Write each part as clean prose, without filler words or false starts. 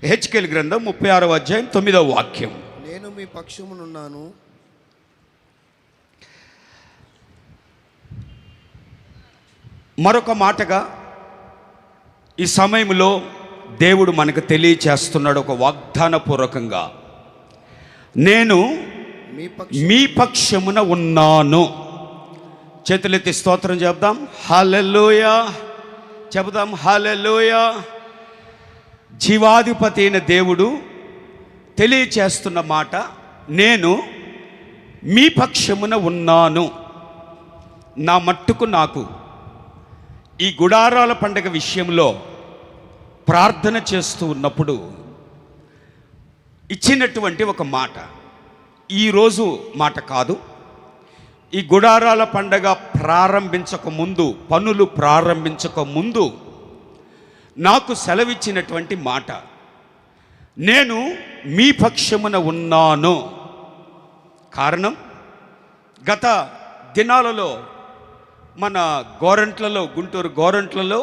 హెచ్కేల్ గ్రంథం 36వ అధ్యాయం 9వ వాక్యం. నేను మీ పక్షమునున్నాను. మరొక మాటగా ఈ సమయంలో దేవుడు మనకు తెలియచేస్తున్నాడు ఒక వాగ్దాన పూర్వకంగా, నేను మీ పక్షమున ఉన్నాను. చేతులెత్తి స్తోత్రం చెప్దాం. హల్లెలూయా చెబుదాం. హల్లెలూయా. జీవాధిపతి అయిన దేవుడు తెలియచేస్తున్న మాట, నేను మీ పక్షమున ఉన్నాను. నా మట్టుకు నాకు ఈ గుడారాల పండగ విషయంలో ప్రార్థన చేస్తూ ఉన్నప్పుడు ఇచ్చినటువంటి ఒక మాట, ఈరోజు మాట కాదు, ఈ గుడారాల పండగ ప్రారంభించక ముందు, పనులు ప్రారంభించక ముందు నాకు సెలవిచ్చినటువంటి మాట, నేను మీ పక్షమున ఉన్నాను. కారణం, గత దినాలలో మన గోరంట్లలో, గుంటూరు గోరంట్లలో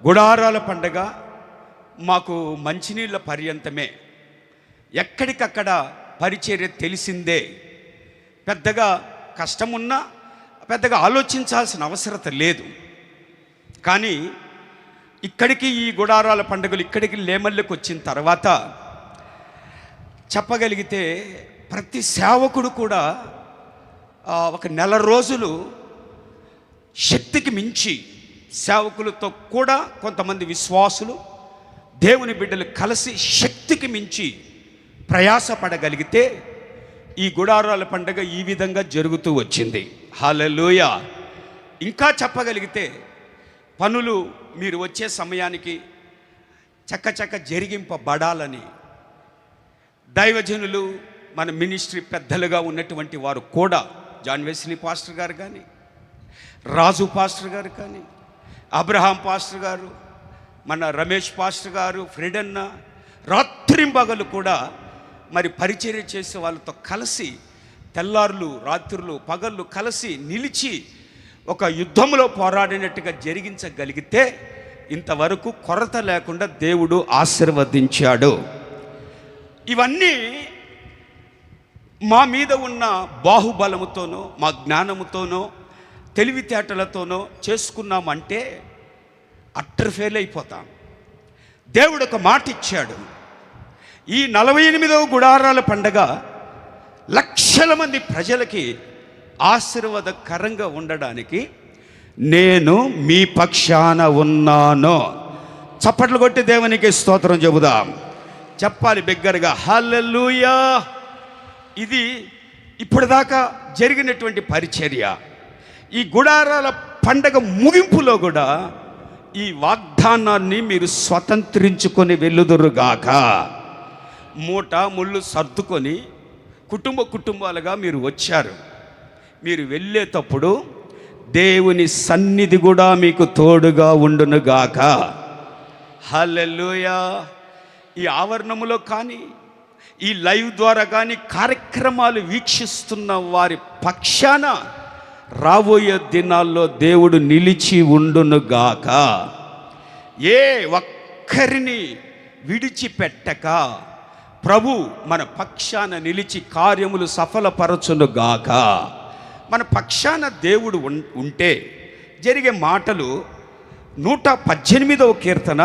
గుడారాల పండగ మాకు మంచినీళ్ళ పర్యంతమే, ఎక్కడికక్కడ పరిచర్య తెలిసిందే, పెద్దగా కష్టమున్నా పెద్దగా ఆలోచించాల్సిన అవసరత లేదు. కానీ ఇక్కడికి ఈ గుడారాల పండుగలు ఇక్కడికి లేమల్లోకి వచ్చిన తర్వాత చెప్పగలిగితే ప్రతి సేవకుడు కూడా ఒక నెల రోజులు శక్తికి మించి సేవకులతో కూడా కొంతమంది విశ్వాసులు దేవుని బిడ్డలు కలిసి శక్తికి మించి ప్రయాసపడగలిగితే ఈ గుడారాల పండుగ ఈ విధంగా జరుగుతూ వచ్చింది. హల్లెలూయా. ఇంకా చెప్పగలిగితే పనులు మీరు వచ్చే సమయానికి చక్కచక్క జరిగింపబడాలని దైవజనులు, మన మినిస్ట్రీ పెద్దలుగా ఉన్నటువంటి వారు కూడా, జాన్ వెస్లీ పాస్టర్ గారు కానీ, రాజు పాస్టర్ గారు కానీ, అబ్రహాం పాస్టర్ గారు, మన రమేష్ పాస్టర్ గారు, ఫ్రెడన్న, రాత్రింబగలు కూడా మరి పరిచర్య చేసే వాళ్ళతో కలిసి తెల్లారులు రాత్రులు పగళ్ళు కలిసి నిలిచి ఒక యుద్ధంలో పోరాడినట్టుగా జరిగించగలిగితే ఇంతవరకు కొరత లేకుండా దేవుడు ఆశీర్వదించాడు. ఇవన్నీ మా మీద ఉన్న బాహుబలముతోనో, మా జ్ఞానముతోనో, తెలివితేటలతోనో చేసుకున్నామంటే అట్టర్ ఫెయిల్ అయిపోతాం. దేవుడు ఒక మాట ఇచ్చాడు, ఈ 48వ గుడారాల పండగ లక్షల మంది ప్రజలకి ఆశీర్వాదకరంగా ఉండడానికి నేను మీ పక్షాన ఉన్నాను. చప్పట్లు కొట్టి దేవునికి స్తోత్రం చెబుదాం. చెప్పాలి బిగ్గరగా, హల్లెలూయా. ఇది ఇప్పటిదాకా జరిగినటువంటి పరిచర్య. ఈ గుడారాల పండగ ముగింపులో కూడా ఈ వాగ్దానాన్ని మీరు స్వతంత్రించుకొని వెళ్ళుదురుగాక. మూట ముళ్ళు సర్దుకొని కుటుంబాలుగా మీరు వచ్చారు. మీరు వెళ్ళేటప్పుడు దేవుని సన్నిధి కూడా మీకు తోడుగా ఉండునుగాక. హల్లెలూయా. ఈ ఆవరణములో కానీ, ఈ లైవ్ ద్వారా కానీ కార్యక్రమాలు వీక్షిస్తున్న వారి పక్షాన రాబోయే దినాల్లో దేవుడు నిలిచి ఉండునుగాక. ఏ ఒక్కరిని విడిచిపెట్టక ప్రభు మన పక్షాన నిలిచి కార్యములు సఫలపరచునుగాక. మన పక్షాన దేవుడు ఉంటే జరిగే మాటలు 118వ కీర్తన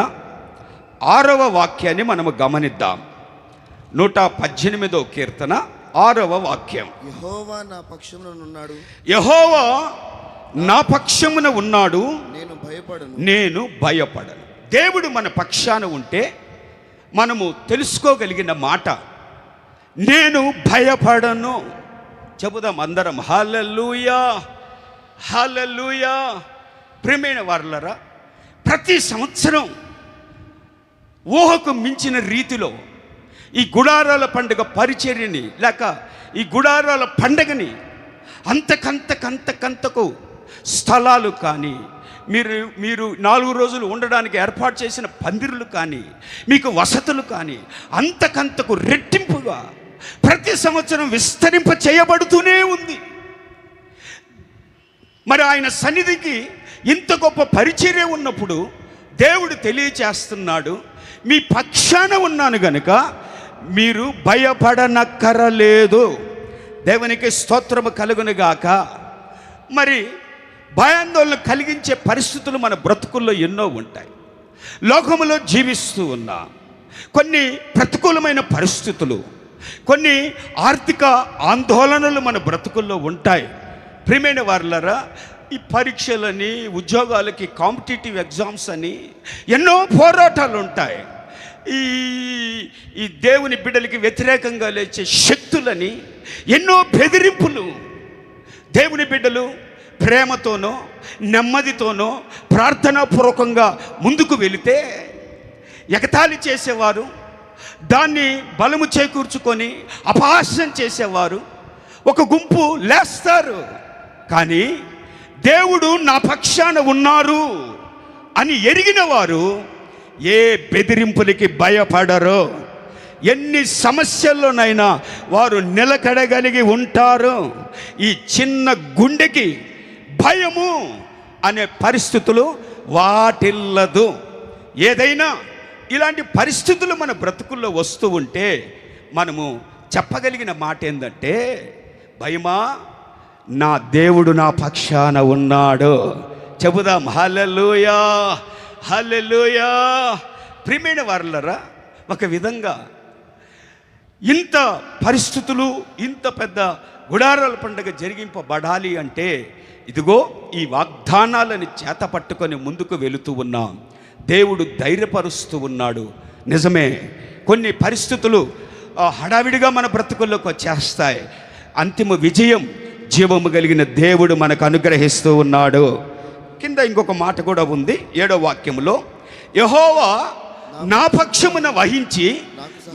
6వ వాక్యాన్ని మనము గమనిద్దాం. 118వ కీర్తన 6వ వాక్యం. యెహోవా నా పక్షమున ఉన్నాడు. యెహోవా నా పక్షమున ఉన్నాడు, నేను భయపడను. దేవుడు మన పక్షాన ఉంటే మనము తెలుసుకోగలిగిన మాట, నేను భయపడను. చెబుదాం అందరం, హల్లెలూయా హల్లెలూయా. ప్రియమైన వారలారా, ప్రతి సంవత్సరం ఊహకు మించిన రీతిలో ఈ గుడారాల పండుగ పరిచర్యని, లేక ఈ గుడారాల పండుగని అంతకంతకు స్థలాలు కానీ, మీరు 4 రోజులు ఉండడానికి ఏర్పాటు చేసిన పందిరులు కానీ, మీకు వసతులు కానీ అంతకంతకు రెట్టింపుగా ప్రతి సంవత్సరం విస్తరింప చేయబడుతూనే ఉంది. మరి ఆయన సన్నిధికి ఇంత గొప్ప పరిచర్య ఉన్నప్పుడు దేవుడు తెలియచేస్తున్నాడు, మీ పక్షాన ఉన్నాను గనుక మీరు భయపడనక్కరలేదు. దేవునికి స్తోత్రము కలుగునుగాక. మరి భయాందోళన కలిగించే పరిస్థితులు మన బ్రతుకుల్లో ఎన్నో ఉంటాయి. లోకములో జీవిస్తూ ఉన్నా కొన్ని ప్రతికూలమైన పరిస్థితులు, కొన్ని ఆర్థిక ఆందోళనలు మన బ్రతుకుల్లో ఉంటాయి. ప్రియమైన వారులారా, ఈ పరీక్షలని, ఉద్యోగాలకి, కాంపిటేటివ్ ఎగ్జామ్స్ అని ఎన్నో పోరాటాలు ఉంటాయి. ఈ దేవుని బిడ్డలకి వ్యతిరేకంగా లేచే శక్తులని, ఎన్నో బెదిరింపులు. దేవుని బిడ్డలు ప్రేమతోనో నెమ్మదితోనో ప్రార్థనాపూర్వకంగా ముందుకు వెళితే ఎగతాళి చేసేవారు, దాన్ని బలము చేకూర్చుకొని అపహాస్యం చేసేవారు ఒక గుంపు లేస్తారు. కానీ దేవుడు నా పక్షాన ఉన్నారు అని ఎరిగిన వారు ఏ బెదిరింపులకి భయపడరు. ఎన్ని సమస్యల్లోనైనా వారు నిలకడగలిగి ఉంటారు. ఈ చిన్న గుండెకి భయము అనే పరిస్థితులు వాటిల్లదు. ఏదైనా ఇలాంటి పరిస్థితులు మన బ్రతుకుల్లో వస్తూ ఉంటే మనము చెప్పగలిగిన మాట ఏంటంటే, భయమా, నా దేవుడు నా పక్షాన ఉన్నాడు. చెబుదాం హల్లెలూయా, హల్లెలూయా. ప్రియమైన వారలారా, ఒక విధంగా ఇంత పరిస్థితులు, ఇంత పెద్ద గుడారాల పండుగ జరిగింపబడాలి అంటే ఇదిగో ఈ వాగ్దానాలని చేత పట్టుకొని ముందుకు వెళుతూ ఉన్నాం. దేవుడు ధైర్యపరుస్తూ ఉన్నాడు. నిజమే, కొన్ని పరిస్థితులు హడావిడిగా మన బ్రతుకుల్లోకి వచ్చేస్తాయి. అంతిమ విజయం జీవము కలిగిన దేవుడు మనకు అనుగ్రహిస్తూ ఉన్నాడు. కింద ఇంకొక మాట కూడా ఉంది 7వ వాక్యములో, యెహోవా నా పక్షమున వహించి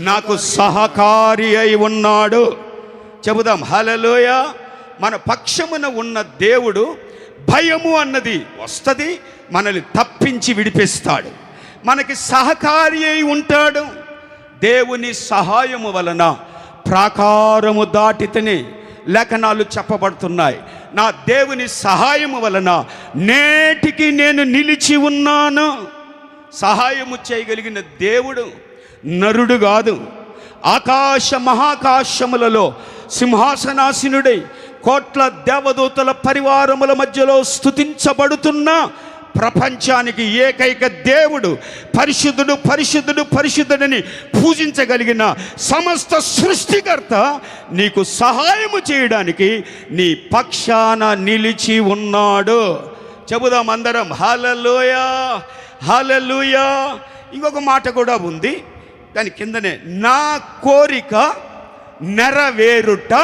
నాకు సహకారి అయి ఉన్నాడు. చెబుదాం హల్లెలూయా. మన పక్షమున ఉన్న దేవుడు భయము అన్నది వస్తుంది, మనల్ని తప్పించి విడిపిస్తాడు, మనకి సహకారి అయి ఉంటాడు. దేవుని సహాయము వలన ప్రాకారము దాటితేనే లేఖనాలు చెప్పబడుతున్నాయి. నా దేవుని సహాయము వలన నేటికి నేను నిలిచి ఉన్నాను. సహాయము చేయగలిగిన దేవుడు నరుడు కాదు. ఆకాశ మహాకాశములలో సింహాసనాసీనుడై కోట్ల దేవదూతల పరివారముల మధ్యలో స్తుతించబడుతున్న ప్రపంచానికి ఏకైక దేవుడు, పరిశుద్ధుడు పరిశుద్ధుడు పరిశుద్ధుడని పూజించగలిగిన సమస్త సృష్టికర్త నీకు సహాయము చేయడానికి నీ పక్షాన నిలిచి ఉన్నాడు. చెబుదాం అందరం హల్లెలూయా, హల్లెలూయా. ఇంకొక మాట కూడా ఉంది దాని కిందనే, నా కోరిక నెరవేరుట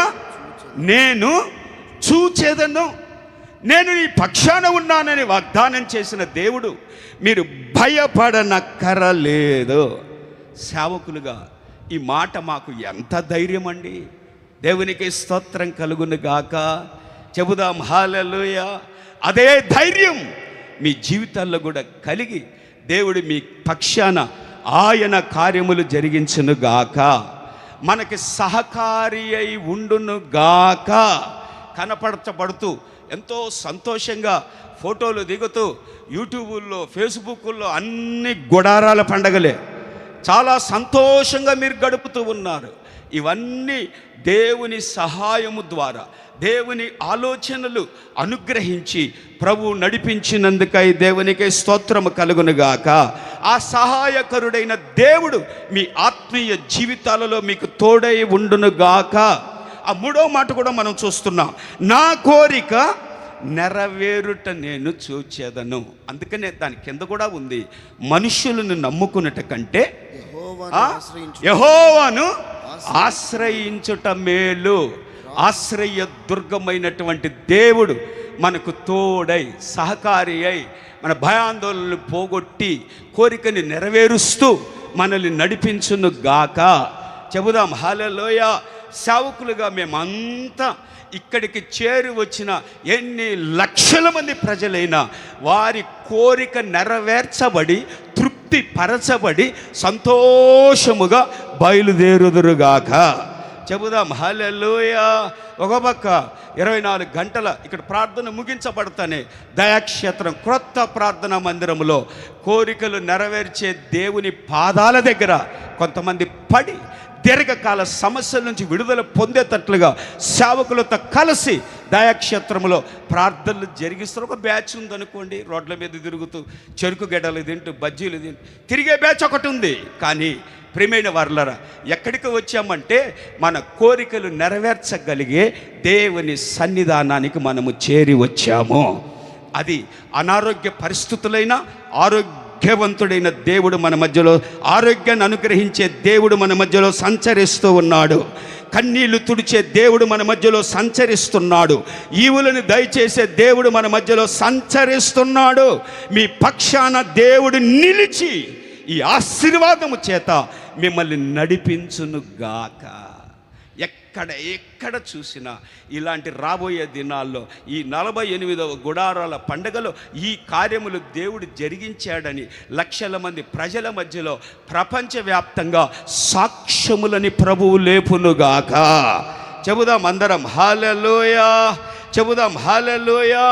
నేను చూచేదను. నేను ఈ పక్షాన ఉన్నానని వాగ్దానం చేసిన దేవుడు మీరు భయపడనక్కరలేదు. సేవకులుగా ఈ మాట మాకు ఎంత ధైర్యం అండి. దేవునికి స్తోత్రం కలుగును గాక. చెబుదాం హల్లెలూయా. అదే ధైర్యం మీ జీవితాల్లో కూడా కలిగి దేవుడు మీ పక్షాన ఆయన కార్యములు జరిగించును గాక, మనకి సహకారి అయి ఉండును గాక. కనపరచబడుతూ ఎంతో సంతోషంగా ఫోటోలు దిగుతూ యూట్యూబుల్లో, ఫేస్బుక్లో అన్ని గుడారాల పండగలే. చాలా సంతోషంగా మీరు గడుపుతూ ఉన్నారు. ఇవన్నీ దేవుని సహాయము ద్వారా, దేవుని ఆలోచనలు అనుగ్రహించి ప్రభు నడిపించినందుకై దేవునికి స్తోత్రము కలుగునుగాక. ఆ సహాయకరుడైన దేవుడు మీ ఆత్మీయ జీవితాలలో మీకు తోడై ఉండునుగాక. ఆ 3వ మాట కూడా మనం చూస్తున్నాం, నా కోరిక నెరవేరుట నేను చూచేదను. అందుకనే దాని కింద కూడా ఉంది, మనుషులను నమ్ముకున్నట కంటే యెహోవాను ఆశ్రయించుట మేలు. ఆశ్రయ దుర్గమైనటువంటి దేవుడు మనకు తోడై సహకారి అయి మన భయాందోళనలు పోగొట్టి కోరికని నెరవేరుస్తూ మనల్ని నడిపించును గాక. చెబుదాం హల్లెలూయా. సేవకులుగా మేమంతా ఇక్కడికి చేరి వచ్చిన ఎన్ని లక్షల మంది ప్రజలైనా వారి కోరిక నెరవేర్చబడి తృప్తి పరచబడి సంతోషముగా బయలుదేరుదురుగాక. చెబుదాం హల్లెలూయా. ఒక పక్క 24 గంటల ఇక్కడ ప్రార్థన ముగించబడతానే దయాక్షేత్రం క్రొత్త ప్రార్థనా మందిరంలో కోరికలు నెరవేర్చే దేవుని పాదాల దగ్గర కొంతమంది పడి దీర్ఘకాల సమస్యల నుంచి విడుదల పొందేటట్లుగా సేవకులతో కలిసి దయాక్షేత్రంలో ప్రార్థనలు జరిగిస్తారు. ఒక బ్యాచ్ ఉందనుకోండి, రోడ్ల మీద తిరుగుతూ చెరుకు గడ్డలు తింటూ బజ్జీలు తింటూ తిరిగే బ్యాచ్ ఒకటి ఉంది. కానీ ప్రియమైన వారలారా, ఎక్కడికి వచ్చామంటే మన కోరికలు నెరవేర్చగలిగే దేవుని సన్నిధానానికి మనము చేరి వచ్చాము. అది అనారోగ్య పరిస్థితులైనా ఆరోగ్యవంతుడైన దేవుడు మన మధ్యలో, ఆరోగ్యాన్ని అనుగ్రహించే దేవుడు మన మధ్యలో సంచరిస్తూ ఉన్నాడు. కన్నీళ్లు తుడిచే దేవుడు మన మధ్యలో సంచరిస్తున్నాడు. ఈవులను దయచేసే దేవుడు మన మధ్యలో సంచరిస్తున్నాడు. మీ పక్షాన దేవుడు నిలిచి ఈ ఆశీర్వాదము చేత మిమ్మల్ని నడిపించునుగాక. ఎక్కడ చూసినా ఇలాంటి రాబోయే దినాల్లో ఈ 48వ గుడారాల పండుగలో ఈ కార్యములు దేవుడు జరిగించాడని లక్షల మంది ప్రజల మధ్యలో ప్రపంచవ్యాప్తంగా సాక్ష్యములని ప్రభువు లేపునుగాక. చెబుదాం అందరం హల్లెలూయా, చెబుదాం హల్లెలూయా.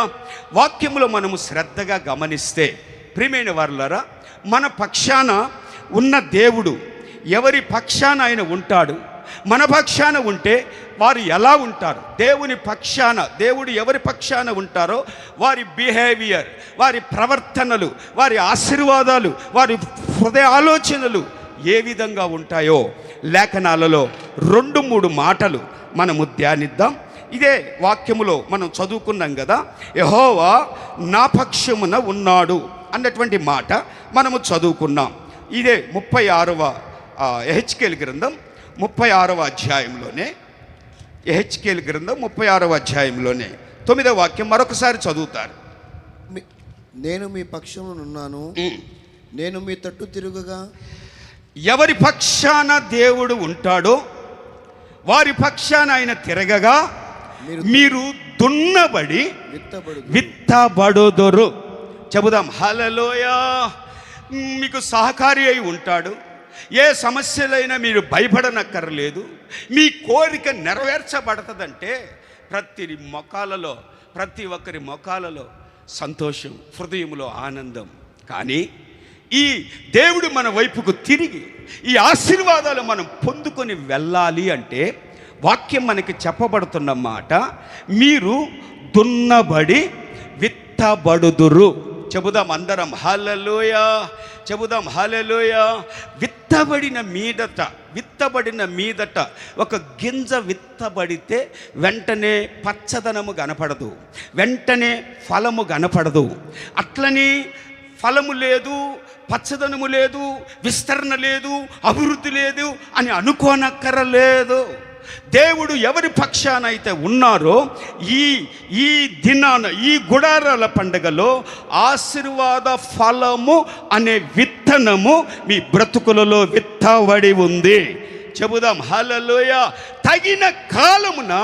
వాక్యములో మనము శ్రద్ధగా గమనిస్తే ప్రియమైన వారలారా, మన పక్షాన ఉన్న దేవుడు ఎవరి పక్షాన ఆయన ఉంటాడు, మన పక్షాన ఉంటే వారు ఎలా ఉంటారు, దేవుని పక్షాన దేవుడు ఎవరి పక్షాన ఉంటారో వారి బిహేవియర్, వారి ప్రవర్తనలు, వారి ఆశీర్వాదాలు, వారి హృదయ ఆలోచనలు ఏ విధంగా ఉంటాయో లేఖనాలలో 2-3 మాటలు మనము ధ్యానిద్దాం. ఇదే వాక్యములో మనం చదువుకున్నాం కదా, యెహోవా నా పక్షమున ఉన్నాడు అన్నటువంటి మాట మనము చదువుకున్నాం. ఇదే 36వ యెహెజ్కేలు గ్రంథం 36వ అధ్యాయంలోనే, యెహెజ్కేలు గ్రంథం 36వ అధ్యాయంలోనే 9వ వాక్యం మరొకసారి చదువుతారు. నేను మీ పక్షమునున్నాను, నేను మీ తట్టు తిరుగుగా. ఎవరి పక్షాన దేవుడు ఉంటాడో వారి పక్షాన ఆయన తిరగగా మీరు దున్నబడి విత్తబడుదురు. చెబుదాం హల్లెలూయా. మీకు సహకారి అయి ఉంటాడు. ఏ సమస్యలైనా మీరు భయపడనక్కర్లేదు. మీ కోరిక నెరవేర్చబడుతుందంటే ప్రతి ఒక్కరి మొఖాలలో సంతోషం, హృదయంలో ఆనందం. కానీ ఈ దేవుడు మన వైపుకు తిరిగి ఈ ఆశీర్వాదాలు మనం పొందుకొని వెళ్ళాలి అంటే వాక్యం మనకి చెప్పబడుతున్న మాట, మీరు దున్నబడి విత్తబడుదురు. చెబుదాం అందరం హల్లెలూయా, చెబుదాం హల్లెలూయా. విత్తబడిన మీదట ఒక గింజ విత్తబడితే వెంటనే పచ్చదనము కనపడదు, వెంటనే ఫలము కనపడదు. అట్లని ఫలము లేదు, పచ్చదనము లేదు, విస్తరణ లేదు, అభివృద్ధి లేదు అని అనుకోనక్కరలేదు. దేవుడు ఎవరి పక్షాన అయితే ఉన్నారో ఈ దినాన ఈ గుడారాల పండుగలో ఆశీర్వాద ఫలము అనే విత్తనము మీ బ్రతుకులలో విత్తబడి ఉంది. చెబుదాం హల్లెలూయా. తగిన కాలమున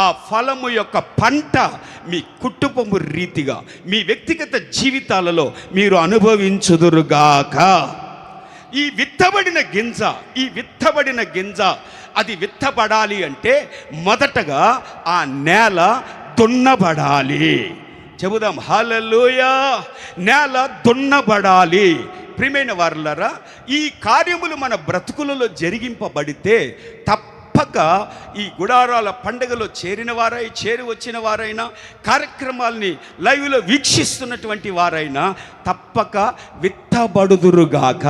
ఆ ఫలము యొక్క పంట మీ కుటుంబము రీతిగా మీ వ్యక్తిగత జీవితాలలో మీరు అనుభవించుదురుగాక. ఈ విత్తబడిన గింజ అది విత్తబడాలి అంటే మొదటగా ఆ నేల దున్నబడాలి. చెబుదాం హల్లెలూయా. నేల దున్నబడాలి. ప్రియమైన వారలారా, ఈ కార్యములు మన బ్రతుకులలో జరిగింపబడితే తప్పక ఈ గుడారాల పండుగలో చేరి వచ్చిన వారైనా, కార్యక్రమాల్ని లైవ్లో వీక్షిస్తున్నటువంటి వారైనా తప్పక విత్తబడుదురుగాక.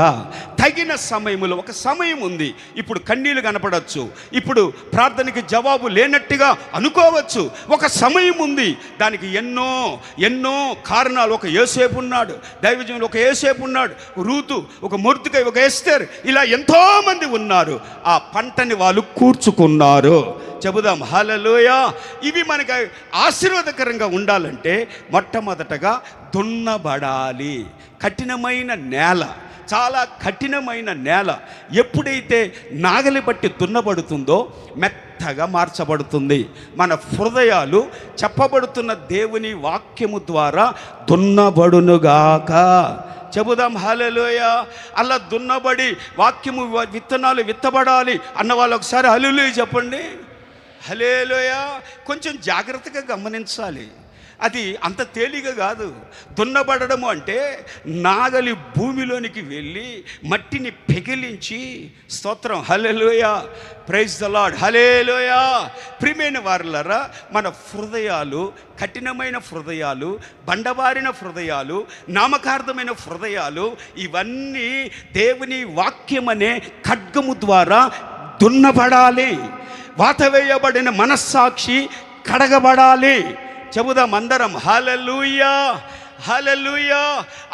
తగిన సమయములో, ఒక సమయం ఉంది, ఇప్పుడు కన్నీళ్ళు కనపడవచ్చు, ఇప్పుడు ప్రార్థనకి జవాబు లేనట్టుగా అనుకోవచ్చు. ఒక సమయం ఉంది, దానికి ఎన్నో కారణాలు. ఒక యోసేపు ఉన్నాడు, దైవజనుడు ఒక యోసేపు ఉన్నాడు, రూతు, ఒక మొర్దెకై, ఒక ఎస్తేర్, ఇలా ఎంతోమంది ఉన్నారు. ఆ పంటని వాళ్ళు కూర్చుకున్నారు. చెబుదాం హల్లెలూయా. ఇవి మనకి ఆశీర్వాదకరంగా ఉండాలంటే మొట్టమొదటగా దున్నబడాలి. కఠినమైన నేల, చాలా కఠినమైన నేల ఎప్పుడైతే నాగలి బట్టి దున్నబడుతుందో మెత్త మెత్తగా మార్చబడుతుంది. మన హృదయాలు చెప్పబడుతున్న దేవుని వాక్యము ద్వారా దున్నబడునుగాక. చెబుదాం హల్లెలూయా. అలా దున్నబడి వాక్యము విత్తనాలు విత్తబడాలి అన్న వాళ్ళు ఒకసారి హల్లెలూయా చెప్పండి. హల్లెలూయా. కొంచెం జాగ్రత్తగా గమనించాలి. అది అంత తేలిక కాదు. దున్నబడము అంటే నాగలి భూమిలోనికి వెళ్ళి మట్టిని పెగిలించి, స్తోత్రం హల్లెలూయా, ప్రైజ్ ద లార్డ్, హల్లెలూయా. ప్రియమైన వారలారా, మన హృదయాలు కఠినమైన హృదయాలు, బండబారిన హృదయాలు, నామకార్థమైన హృదయాలు, ఇవన్నీ దేవుని వాక్యం అనే ఖడ్గము ద్వారా దున్నబడాలి. వాతవేయబడిన మనస్సాక్షి కడగబడాలి. చెబుదాం అందరం హల్లెలూయా, హల్లెలూయా.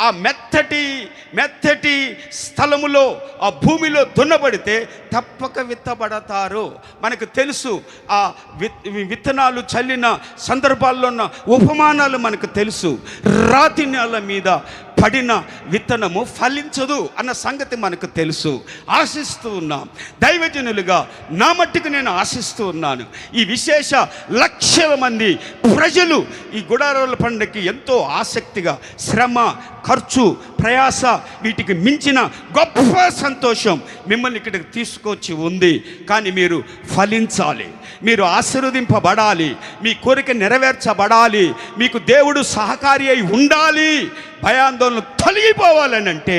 ఆ మెత్తటి స్థలములో, ఆ భూమిలో దున్నబడితే తప్పక విత్తబడతారు. మనకు తెలుసు, ఆ విత్తనాలు చల్లిన సందర్భాల్లో ఉన్న ఉపమానాలు మనకు తెలుసు. రాతి నేల మీద పడిన విత్తనము ఫలించదు అన్న సంగతి మనకు తెలుసు. ఆశిస్తూ ఉన్నాం. దైవజనులుగా నా మట్టుకు నేను ఆశిస్తూ ఉన్నాను. ఈ విశేష లక్షల మంది ప్రజలు ఈ గుడారాల పండుగకి ఎంతో ఆసక్తిగా, శ్రమ, ఖర్చు, ప్రయాస, వీటికి మించిన గొప్ప సంతోషం మిమ్మల్ని ఇక్కడికి తీసుకొచ్చి ఉంది. కానీ మీరు ఫలించాలి, మీరు ఆశీర్వదింపబడాలి, మీ కోరిక నెరవేర్చబడాలి, మీకు దేవుడు సహకారి అయి ఉండాలి, భయాందోళన తొలగిపోవాలని అంటే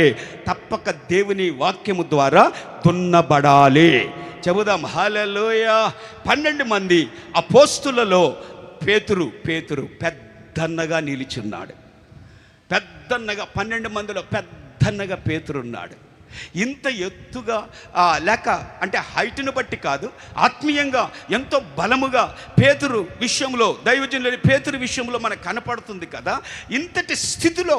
తప్పక దేవుని వాక్యము ద్వారా దున్నబడాలి. చెబుదాం హల్లెలూయా. 12 మంది అపోస్తులలో పేతురు పెద్దన్నగా నిలిచున్నాడు. పెద్దన్నగా 12 మందిలో పెద్దన్నగా పేతురున్నాడు. ఇంత ఎత్తుగా లేక అంటే హైట్ను బట్టి కాదు, ఆత్మీయంగా ఎంతో బలముగా పేతురు విషయంలో, దైవజనుల పేతురు విషయంలో మనకు కనపడుతుంది కదా. ఇంతటి స్థితిలో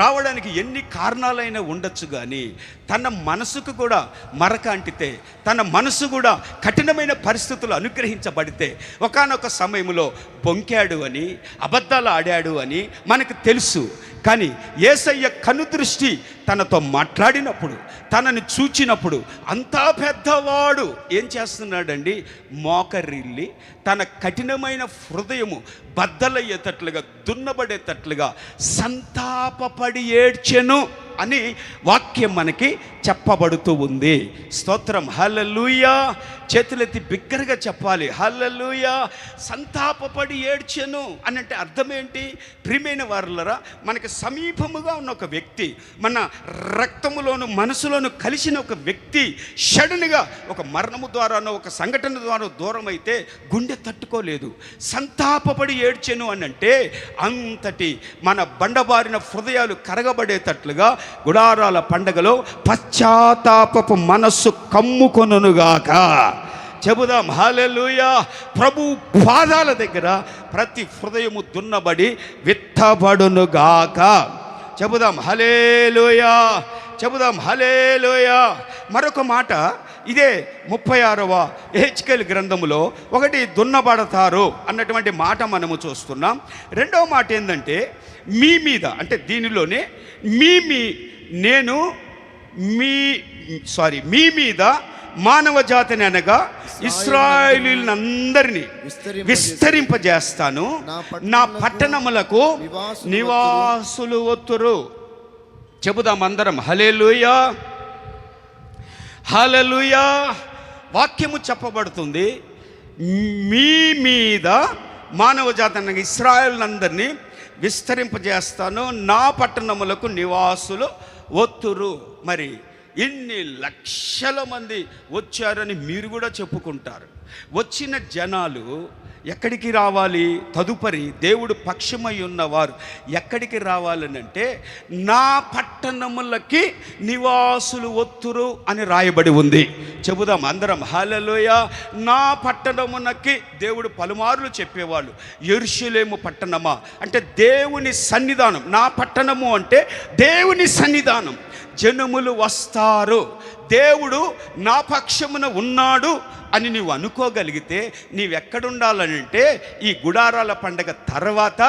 రావడానికి ఎన్ని కారణాలైనా ఉండొచ్చు, కానీ తన మనసుకు కూడా మరక అంటితే, తన మనసు కూడా కఠినమైన పరిస్థితులు అనుగ్రహించబడితే, ఒకానొక సమయంలో బొంకాడు అని, అబద్ధాలు ఆడాడు అని మనకు తెలుసు. కానీ యేసయ్య కనుదృష్టి తనతో మాట్లాడినప్పుడు, తనని చూచినప్పుడు, అంతా పెద్దవాడు ఏం చేస్తున్నాడండి? మోకరిల్లి తన కఠినమైన హృదయము బద్దలయ్యేటట్లుగా, దున్నబడేటట్లుగా సంతాపపడి ఏడ్చెను అని వాక్యం మనకి చెప్పబడుతూ ఉంది. స్తోత్రం హల్లెలూయా. చేతులెత్తి బిగ్గరగా చెప్పాలి హల్లెలూయా. సంతాపపడి ఏడ్చెను అని అంటే అర్థం ఏంటి? ప్రియమైన వారలారా, మనకి సమీపముగా ఉన్న ఒక వ్యక్తి, మన రక్తములోను మనసులోను కలిసిన ఒక వ్యక్తి సడన్గా ఒక మరణము ద్వారానో ఒక సంఘటన ద్వారా దూరం అయితే గుండె తట్టుకోలేదు. సంతాపపడి ఏడ్చెను అని అంటే అంతటి మన బండబారిన హృదయాలు కరగబడేటట్లుగా గుడారాల పండగలో పశ్చాత్తాపపు మనస్సు కమ్ముకొనుగాక. చెబుదాం హల్లెలూయా. ప్రభు పాదాల దగ్గర ప్రతి హృదయము దున్నబడి విత్తబడునుగాక. చెబుదాం హల్లెలూయా, చెబుదాం హల్లెలూయా. మరొక మాట ఇదే 36వ యెహెజ్కేలు గ్రంథములో ఒకటి దున్నబడతారు అన్నటువంటి మాట మనము చూస్తున్నాం. రెండవ మాట ఏంటంటే మీ మీద, అంటే దీనిలోనే మీ మీద మానవ జాతిని అనగా ఇశ్రాయేలీయులందరినీ విస్తరింపజేస్తాను, నా పట్టణములకు నివాసులు వత్తురు. చెబుదాం అందరం హల్లెలూయా, హల్లెలూయా. వాక్యము చెప్పబడుతుంది, మీ మీద మానవ జాతి అనగా ఇశ్రాయేలీయులందరినీ విస్తరింపజేస్తాను, నా పట్టణములకు నివాసులు వత్తురు. మరి ఇన్ని లక్షల మంది వచ్చారని మీరు కూడా చెప్పుకుంటారు. వచ్చిన జనాలు ఎక్కడికి రావాలి? తదుపరి దేవుడు పక్షమై ఉన్నవారు ఎక్కడికి రావాలనంటే నా పట్టణములకి నివాసులు వత్తురు అని రాయబడి ఉంది. చెబుదాం అందరం హల్లెలూయా. నా పట్టణమునకి దేవుడు పలుమార్లు చెప్పేవాళ్ళు, యెరూషలేము పట్టణమా అంటే దేవుని సన్నిధానం. నా పట్టణము అంటే దేవుని సన్నిధానం. జనములు వస్తారు, దేవుడు నా పక్షమున ఉన్నాడు అని నువ్వు అనుకోగలిగితే నీవెక్కడుండాలనంటే ఈ గుడారాల పండగ తర్వాత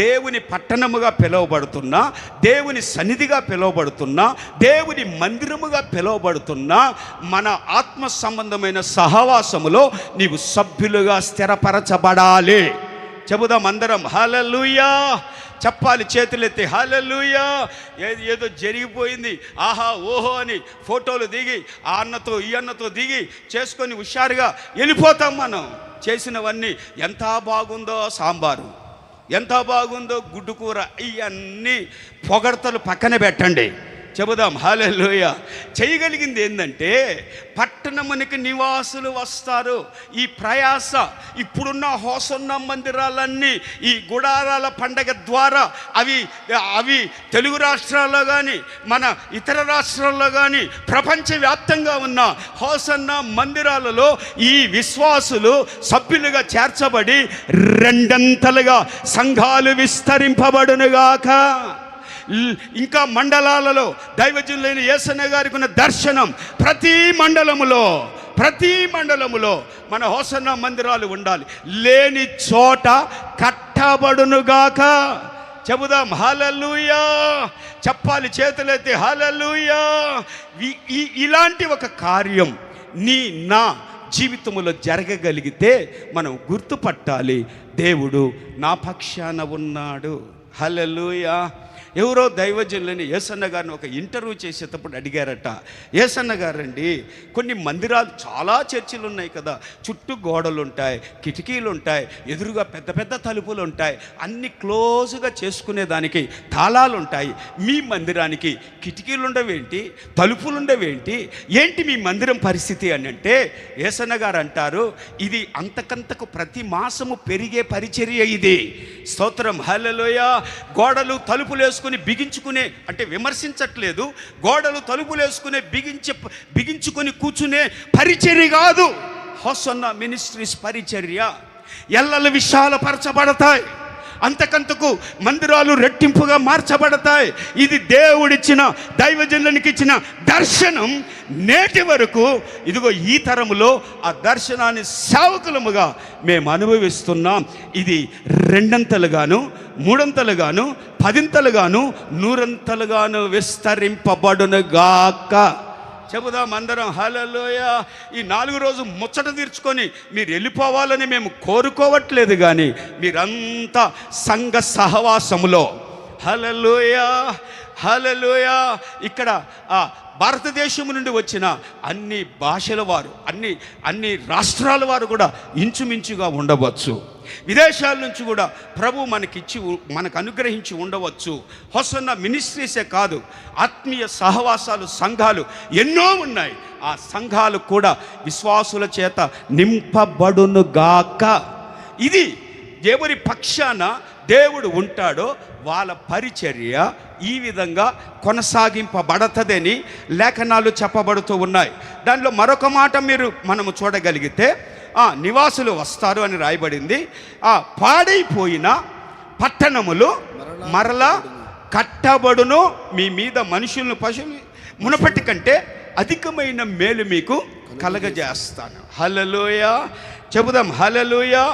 దేవుని పట్టణముగా పిలువబడుతున్నా, దేవుని సన్నిధిగా పిలువబడుతున్నా, దేవుని మందిరముగా పిలువబడుతున్నా మన ఆత్మ సంబంధమైన సహవాసములో నీవు సభ్యులుగా స్థిరపరచబడాలి. చెబుదాం అందరం హల్లెలూయా. చెప్పాలి చేతులెత్తి హల్లెలూయా. ఏదో జరిగిపోయింది ఆహా ఓహో అని ఫోటోలు దిగి ఆ అన్నతో ఈ అన్నతో దిగి చేసుకొని హుషారుగా వెళ్ళిపోతాం. మనం చేసినవన్నీ ఎంత బాగుందో సాంబారు, ఎంత బాగుందో గుడ్డు కూర, ఇవన్నీ పొగడతలు పక్కన పెట్టండి. చెబుదాం హల్లెలూయా. చేయగలిగింది ఏంటంటే పట్టణమునికి నివాసులు వస్తారు. ఈ ప్రయాస ఇప్పుడున్న హోసన్న మందిరాలన్నీ ఈ గుడారాల పండగ ద్వారా అవి తెలుగు రాష్ట్రాల్లో కానీ మన ఇతర రాష్ట్రాల్లో కానీ ప్రపంచవ్యాప్తంగా ఉన్న హోసన్న మందిరాలలో ఈ విశ్వాసులు సభ్యులుగా చేర్చబడి రెండంతలుగా సంఘాలు విస్తరింపబడునుగాక. ఇంకా మండలాలలో దైవజనులైన యేసన్న గారికి ఉన్న దర్శనం ప్రతి మండలములో మన హోసన్న మందిరాలు ఉండాలి. లేని చోట కట్టబడునుగాక. చెబుదాం హల్లెలూయా. చెప్పాలి చేతులెత్తి హల్లెలూయా. ఇలాంటి ఒక కార్యం నా జీవితంలో జరగగలిగితే మనం గుర్తుపట్టాలి, దేవుడు నా పక్షాన ఉన్నాడు. హల్లెలూయా. ఎవరో దైవజనులని యేసన్న గారిని ఒక ఇంటర్వ్యూ చేసేటప్పుడు అడిగారట, యేసన్న గారండి కొన్ని మందిరాలు చాలా చర్చిలు ఉన్నాయి కదా, చుట్టూ గోడలు ఉంటాయి, కిటికీలు ఉంటాయి, ఎదురుగా పెద్ద పెద్ద తలుపులు ఉంటాయి, అన్ని క్లోజ్గా చేసుకునేదానికి తాళాలు ఉంటాయి, మీ మందిరానికి కిటికీలు ఉండవేంటి, తలుపులు ఉండవేంటి, ఏంటి మీ మందిరం పరిస్థితి అని అంటే యేసన్న గారు అంటారు, ఇది అంతకంతకు ప్రతి మాసము పెరిగే పరిచర్య ఇది. స్తోత్రం హల్లెలూయా. గోడలు తలుపులు వేసుకుని బిగించుకునే అంటే విమర్శించట్లేదు, గోడలు తలుపులు వేసుకునే బిగించుకొని కూర్చునే పరిచర్య కాదు హోసన్న మినిస్ట్రీస్ పరిచర్య. ఎల్లలు విశాలపరచబడతాయి, అంతకంతకు మందిరాలు రెట్టింపుగా మార్చబడతాయి. ఇది దేవుడిచ్చిన దైవజనునికి ఇచ్చిన దర్శనం. నేటి వరకు ఇదిగో ఈ తరములో ఆ దర్శనాన్ని సేవకులముగా మేము అనుభవిస్తున్నాం. ఇది రెండంతలుగాను, మూడంతలుగాను, పదింతలుగాను, నూరంతలుగాను విస్తరింపబడునుగాక. చెబుదాం అందరం హల్లెలూయా. ఈ 4 రోజు ముచ్చట తీర్చుకొని మీరు వెళ్ళిపోవాలని మేము కోరుకోవట్లేదు, కానీ మీరంతా సంఘ సహవాసములో హల్లెలూయా హల్లెలూయా. ఇక్కడ భారతదేశం నుండి వచ్చిన అన్ని భాషల వారు, అన్ని రాష్ట్రాల వారు కూడా ఇంచుమించుగా ఉండవచ్చు. విదేశాల నుంచి కూడా ప్రభు మనకు అనుగ్రహించి ఉండవచ్చు. హోసన్న మినిస్ట్రీసే కాదు, ఆత్మీయ సహవాసాలు సంఘాలు ఎన్నో ఉన్నాయి. ఆ సంఘాలు కూడా విశ్వాసుల చేత నింపబడునుగాక. ఇది ఎవరి పక్షాన దేవుడు ఉంటాడో వాళ్ళ పరిచర్య ఈ విధంగా కొనసాగింపబడతదని లేఖనాలు చెప్పబడుతూ ఉన్నాయి. దానిలో మరొక మాట మనము చూడగలిగితే నివాసులు వస్తారు అని రాయబడింది. పాడైపోయిన పట్టణములు మరలా కట్టబడును, మీ మీద మనుషులను పశువులు మునపటి కంటే అధికమైన మేలు మీకు కలగజేస్తాను. హల్లెలూయా. చెబుదాం హల్లెలూయా.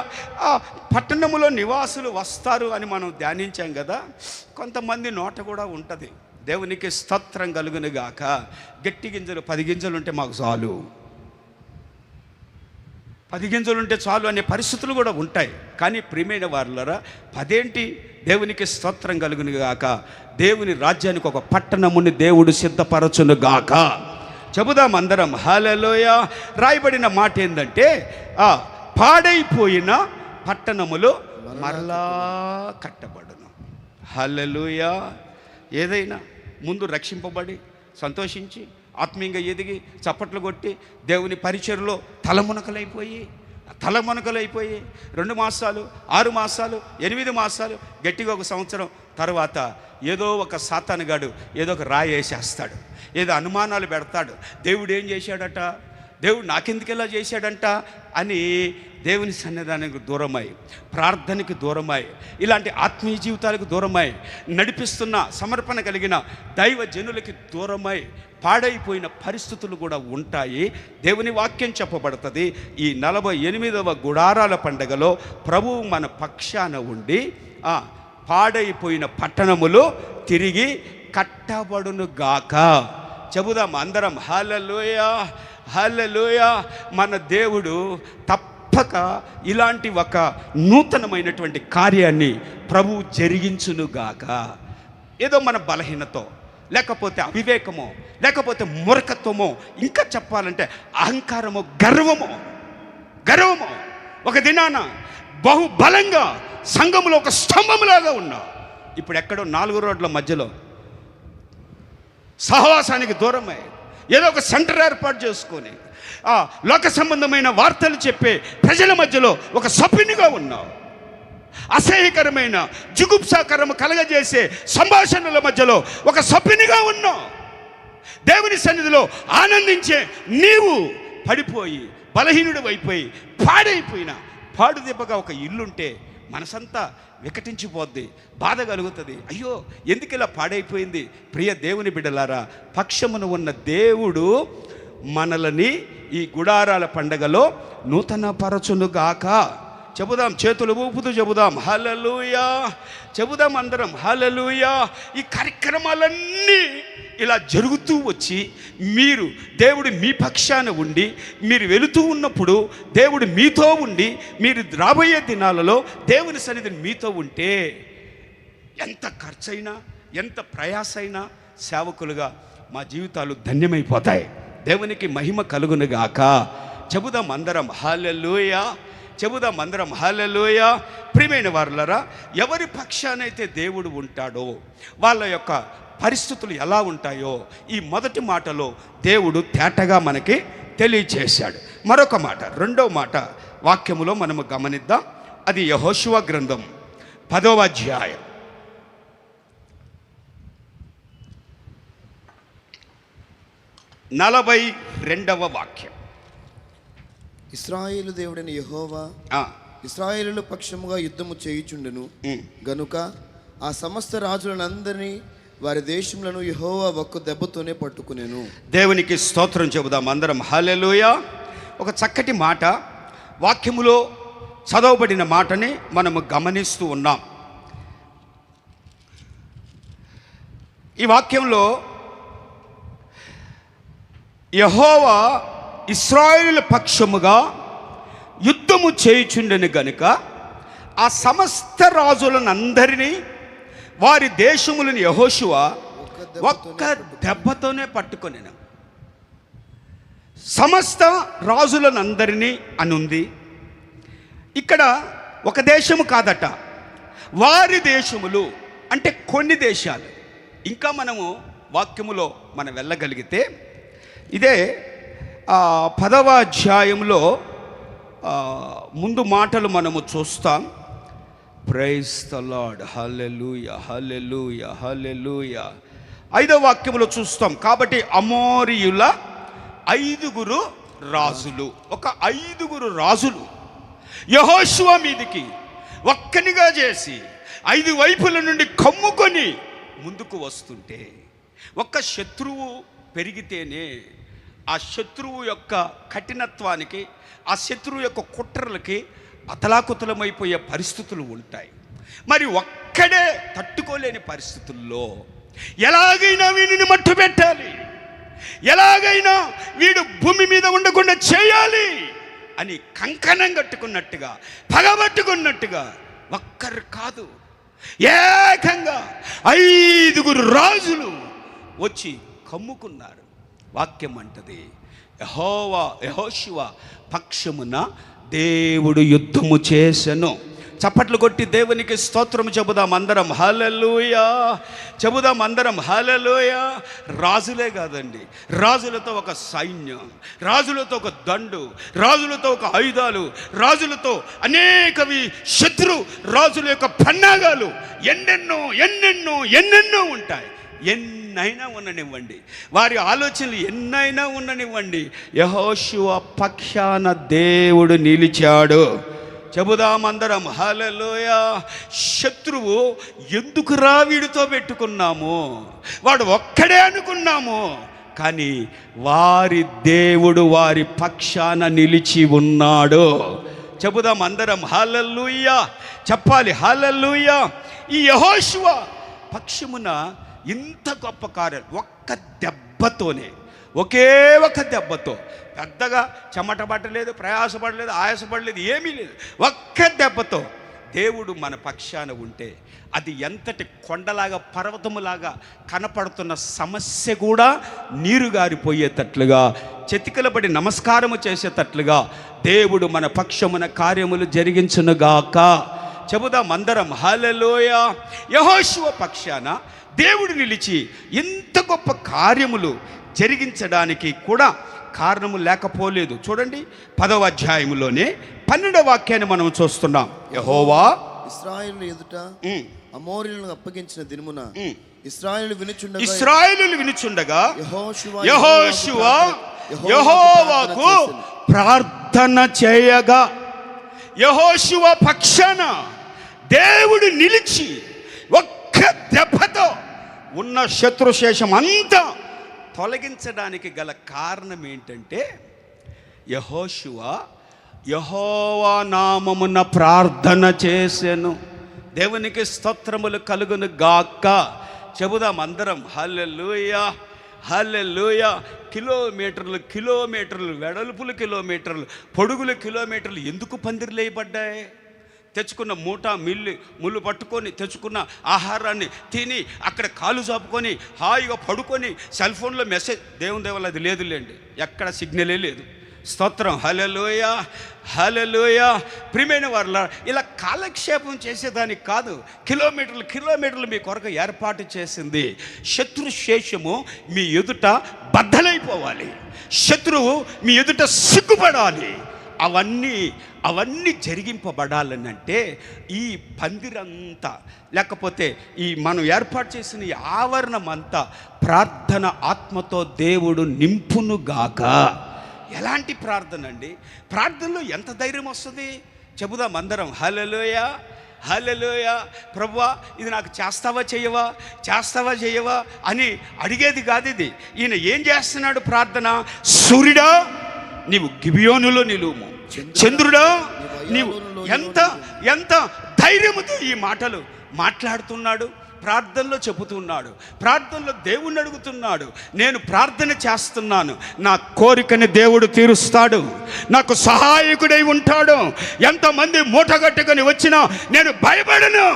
పట్టణములో నివాసులు వస్తారు అని మనం ధ్యానించాం కదా. కొంతమంది నోట కూడా ఉంటుంది, దేవునికి స్తోత్రం కలుగునుగాక, గట్టి గింజలు 10 గింజలు ఉంటే మాకు చాలు, 10 గింజలు ఉంటే చాలు అనే పరిస్థితులు కూడా ఉంటాయి. కానీ ప్రియమైన వారులారా, 10 ఏంటి, దేవునికి స్తోత్రం కలుగునుగాక. దేవుని రాజ్యానికి ఒక పట్టణముని దేవుడు సిద్ధపరచునుగాక. చెబుదాం అందరం హల్లెలూయా. రాయబడిన మాట ఏంటంటే పాడైపోయిన పట్టణములు మరలా కట్టబడును. హల్లెలూయా. ఏదైనా ముందు రక్షింపబడి సంతోషించి ఆత్మీయంగా ఎదిగి చప్పట్లు కొట్టి దేవుని పరిచర్లో తలమునకలైపోయి 2 మాసాలు 6 మాసాలు 8 మాసాలు గట్టిగా 1 సంవత్సరం తర్వాత ఏదో ఒక సాతానుగాడు ఏదో ఒక రాయి వేసేస్తాడు, ఏదో అనుమానాలు పెడతాడు. దేవుడు ఏం చేశాడట, దేవుడు నాకెందుకు ఇలా చేశాడంట అని దేవుని సన్నిధానానికి దూరమై, ప్రార్థనకి దూరమై, ఇలాంటి ఆత్మీయ జీవితాలకు దూరమై, నడిపిస్తున్న సమర్పణ కలిగిన దైవ జనులకి దూరమై పాడైపోయిన పరిస్థితులు కూడా ఉంటాయి. దేవుని వాక్యం చెప్పబడుతుంది. ఈ 48వ గుడారాల పండగలో ప్రభువు మన పక్షాన ఉండి పాడైపోయిన పట్టణములు తిరిగి కట్టబడును గాక. చెబుదాం అందరం హల్లెలూయా, హల్లెలూయా. మన దేవుడు తప్పక ఇలాంటి ఒక నూతనమైనటువంటి కార్యాన్ని ప్రభువు జరిగించునుగాక. ఏదో మన బలహీనతో, లేకపోతే అవివేకమో, లేకపోతే మూర్ఖత్వమో, ఇంకా చెప్పాలంటే అహంకారమో, గర్వమో ఒక దినాన బహుబలంగా సంఘములో ఒక స్తంభంలాగా ఉన్నా, ఇప్పుడు ఎక్కడో 4 రోడ్ల మధ్యలో సహవాసానికి దూరమై ఏదో ఒక సెంటర్ ఏర్పాటు చేసుకొని లోక సంబంధమైన వార్తలు చెప్పే ప్రజల మధ్యలో ఒక సభ్యునిగా ఉన్నావు. అసహ్యకరమైన జుగుప్సాకరము కలగజేసే సంభాషణల మధ్యలో ఒక సభ్యునిగా ఉన్నావు. దేవుని సన్నిధిలో ఆనందించే నీవు పడిపోయి బలహీనుడు అయిపోయి పాడైపోయిన పాడు దెబ్బగా ఒక ఇల్లుంటే మనసంతా వికటించిపోద్ది, బాధ కలుగుతుంది. అయ్యో ఎందుకు ఇలా పాడైపోయింది? ప్రియ దేవుని బిడ్డలారా, పక్షమున ఉన్న దేవుడు మనలని ఈ గుడారాల పండగలో నూతన పరచునుగాక. చెబుదాం, చేతులు ఊపుతూ చెబుదాం హల్లెలూయా, చెబుదాం అందరం హల్లెలూయా. ఈ కార్యక్రమాలన్నీ ఇలా జరుగుతూ వచ్చి దేవుడు మీ పక్షాన ఉండి మీరు వెళుతూ ఉన్నప్పుడు దేవుడు మీతో ఉండి మీరు రాబోయే దినాలలో దేవుని సన్నిధిని మీతో ఉంటే ఎంత ఖర్చైనా ఎంత ప్రయాసైనా సేవకులుగా మా జీవితాలు ధన్యమైపోతాయి. దేవునికి మహిమ కలుగునుగాక. చెబుదాం అందరం హల్లెలూయా, చెబుదాం అందరం హల్లెలూయా. ప్రియమైన వారులారా, ఎవరి పక్షానైతే దేవుడు ఉంటాడో వాళ్ళ యొక్క పరిస్థితులు ఎలా ఉంటాయో ఈ మొదటి మాటలో దేవుడు తేటగా మనకి తెలియచేశాడు. మరొక మాట, రెండవ మాట వాక్యములో మనము గమనిద్దాం. అది యెహోషువ గ్రంథం 10వ అధ్యాయం 42వ వాక్యం. ఇశ్రాయేలు దేవుడైన యెహోవా ఇశ్రాయేలు పక్షముగా యుద్ధము చేయుచుండెను గనుక ఆ సమస్త రాజులనందరినీ వారి దేశములను యెహోవా ఒక్క దెబ్బతోనే పట్టుకునేను. దేవునికి స్తోత్రం చెబుదాం అందరం హల్లెలూయా. ఒక చక్కటి మాట వాక్యములో చదవబడిన మాటని మనము గమనిస్తూ ఉన్నాం. ఈ వాక్యంలో యెహోవా ఇశ్రాయేలు పక్షముగా యుద్ధము చేయుచుండెను గనుక ఆ సమస్త రాజులనందరినీ వారి దేశములను యెహోషువ ఒక్క దెబ్బతోనే పట్టుకొనెను. సమస్త రాజులనందరినీ అనుంది. ఇక్కడ ఒక దేశము కాదట, వారి దేశములు అంటే కొన్ని దేశాలు. ఇంకా మనము వాక్యములో మనం వెళ్ళగలిగితే ఇదే 10వ అధ్యాయంలో ముందు మాటలు మనము చూస్తాం. ప్రైజ్ ద లార్డ్, హల్లెలూయా, హల్లెలూయా, హల్లెలూయా. 5వ వాక్యములో చూస్తాం. కాబట్టి అమోరీయుల 5 రాజులు, ఒక 5 రాజులు యెహోషువ మీదికి ఒక్కనిగా చేసి 5 వైపుల నుండి కమ్ముకొని ముందుకు వస్తుంటే, ఒక్క శత్రువు పెరిగితేనే ఆ శత్రువు యొక్క కఠినత్వానికి, ఆ శత్రువు యొక్క కుట్రలకి అతలాకుతలమైపోయే పరిస్థితులు ఉంటాయి. మరి ఒక్కడే తట్టుకోలేని పరిస్థితుల్లో ఎలాగైనా వీడిని మట్టు పెట్టాలి, ఎలాగైనా వీడు భూమి మీద ఉండకుండా చేయాలి అని కంకణం కట్టుకున్నట్టుగా, పగబట్టుకున్నట్టుగా ఒక్కరు కాదు ఏకంగా 5 రాజులు వచ్చి కమ్ముకున్నారు. వాక్యం అంటది యెహోషువ పక్షమున దేవుడు యుద్ధము చేసెను. చప్పట్లు కొట్టి దేవునికి స్తోత్రం చెబుదాం అందరం హల్లెలూయా, చెబుదాం అందరం హల్లెలూయా. రాజులే కాదండి, రాజులతో ఒక సైన్యం, రాజులతో ఒక దండు, రాజులతో ఒక ఆయుధాలు, రాజులతో అనేకవి శత్రు రాజుల యొక్క పన్నాగాలు ఎన్నెన్నో ఎన్నెన్నో ఎన్నెన్నో ఉంటాయి. ఎన్నైనా ఉండనివ్వండి, వారి ఆలోచనలు ఎన్నైనా ఉండనివ్వండి, యెహోషువ పక్షాన దేవుడు నిలిచాడు. చెబుదామందరం హల్లెలూయా. శత్రువు ఎందుకురా వీడితో పెట్టుకున్నాము, వాడు ఒక్కడే అనుకున్నాము, కానీ వారి దేవుడు వారి పక్షాన నిలిచి ఉన్నాడు. చెబుదాం అందరం హల్లెలూయా, చెప్పాలి హల్లెలూయా. ఈ యెహోషువ పక్షమున ఇంత గొప్ప కార్యాలు ఒక్క దెబ్బతోనే, ఒకే ఒక దెబ్బతో, పెద్దగా చెమట పట్టలేదు, ప్రయాసపడలేదు, ఆయాసపడలేదు, ఏమీ లేదు, ఒక్క దెబ్బతో దేవుడు మన పక్షాన ఉంటే అది ఎంతటి కొండలాగా పర్వతములాగా కనపడుతున్న సమస్య కూడా నీరు గారిపోయేటట్లుగా, చెతికలబడి నమస్కారము చేసేటట్లుగా దేవుడు మన పక్షమున కార్యములు జరిగించునుగాక. చెబుదాం అందరం హల్లెలూయా. యెహోషువ పక్షాన దేవుడు నిలిచి ఇంత గొప్ప కార్యములు జరిగించడానికి కూడా కారణము లేకపోలేదు. చూడండి 10వ అధ్యాయములోనే 12వ వాక్యాన్ని మనం చూస్తున్నాం. యెహోవా ఇశ్రాయేలు ఎదుట అమోరీయులను అప్పగించిన దినమున ఇశ్రాయేలు వినుచుండగా యెహోషువ యెహోవాకు ప్రార్థన చేయగా, యెహోషువ పక్షాన దేవుడు నిలిచి ఒక్క దెబ్బతో ఉన్న శత్రుశేషం అంతా తొలగించడానికి గల కారణం ఏంటంటే, యెహోషువ యెహోవా నామమున ప్రార్థన చేసెను. దేవునికి స్తోత్రములు కలుగును గాక. చెబుదాం అందరం హల్లెలూయా, హల్లెలూయా. కిలోమీటర్లు వెడల్పులు కిలోమీటర్లు, పొడుగులు కిలోమీటర్లు ఎందుకు పందిర్లేయబడ్డాయి? తెచ్చుకున్న మూట ముళ్ళు పట్టుకొని తెచ్చుకున్న ఆహారాన్ని తిని అక్కడ కాలు చాపుకొని హాయిగా పడుకొని సెల్ ఫోన్లో మెసేజ్, దేవుని దేవల్ల అది లేదులేండి, ఎక్కడ సిగ్నలే లేదు. స్తోత్రం హల్లెలూయా, హల్లెలూయా. ప్రియమైన వారలా, ఇలా కాలక్షేపం చేసేదానికి కాదు, కిలోమీటర్లు మీ కొరకు ఏర్పాటు చేసింది. శత్రుశేషము మీ ఎదుట బద్దలైపోవాలి, శత్రువు మీ ఎదుట సిగ్గుపడాలి. అవన్నీ జరిగింపబడాలని అంటే ఈ పందిరంతా, లేకపోతే ఈ మనం ఏర్పాటు చేసిన ఈ ఆవరణం అంతా ప్రార్థన ఆత్మతో దేవుడు నింపునుగాక. ఎలాంటి ప్రార్థన అండి? ప్రార్థనలో ఎంత ధైర్యం వస్తుంది? చెబుదాం అందరం హల్లెలూయా, హల్లెలూయా. ప్రభువా ఇది నాకు చేస్తావా చేయవా అని అడిగేది కాదు ఇది. ఈయన ఏం చేస్తున్నాడు ప్రార్థన? సూర్యుడా నీవు గిబియోనులో నిలువుము, చంద్రుడా నీవు, ఎంత ధైర్యముతో ఈ మాటలు మాట్లాడుతున్నాడు, ప్రార్థనలో చెబుతున్నాడు, ప్రార్థనలో దేవుణ్ణి అడుగుతున్నాడు. నేను ప్రార్థన చేస్తున్నాను, నా కోరికని దేవుడు తీరుస్తాడు, నాకు సహాయకుడై ఉంటాడు. ఎంతమంది మూటగట్టుకొని వచ్చినా నేను భయపడను.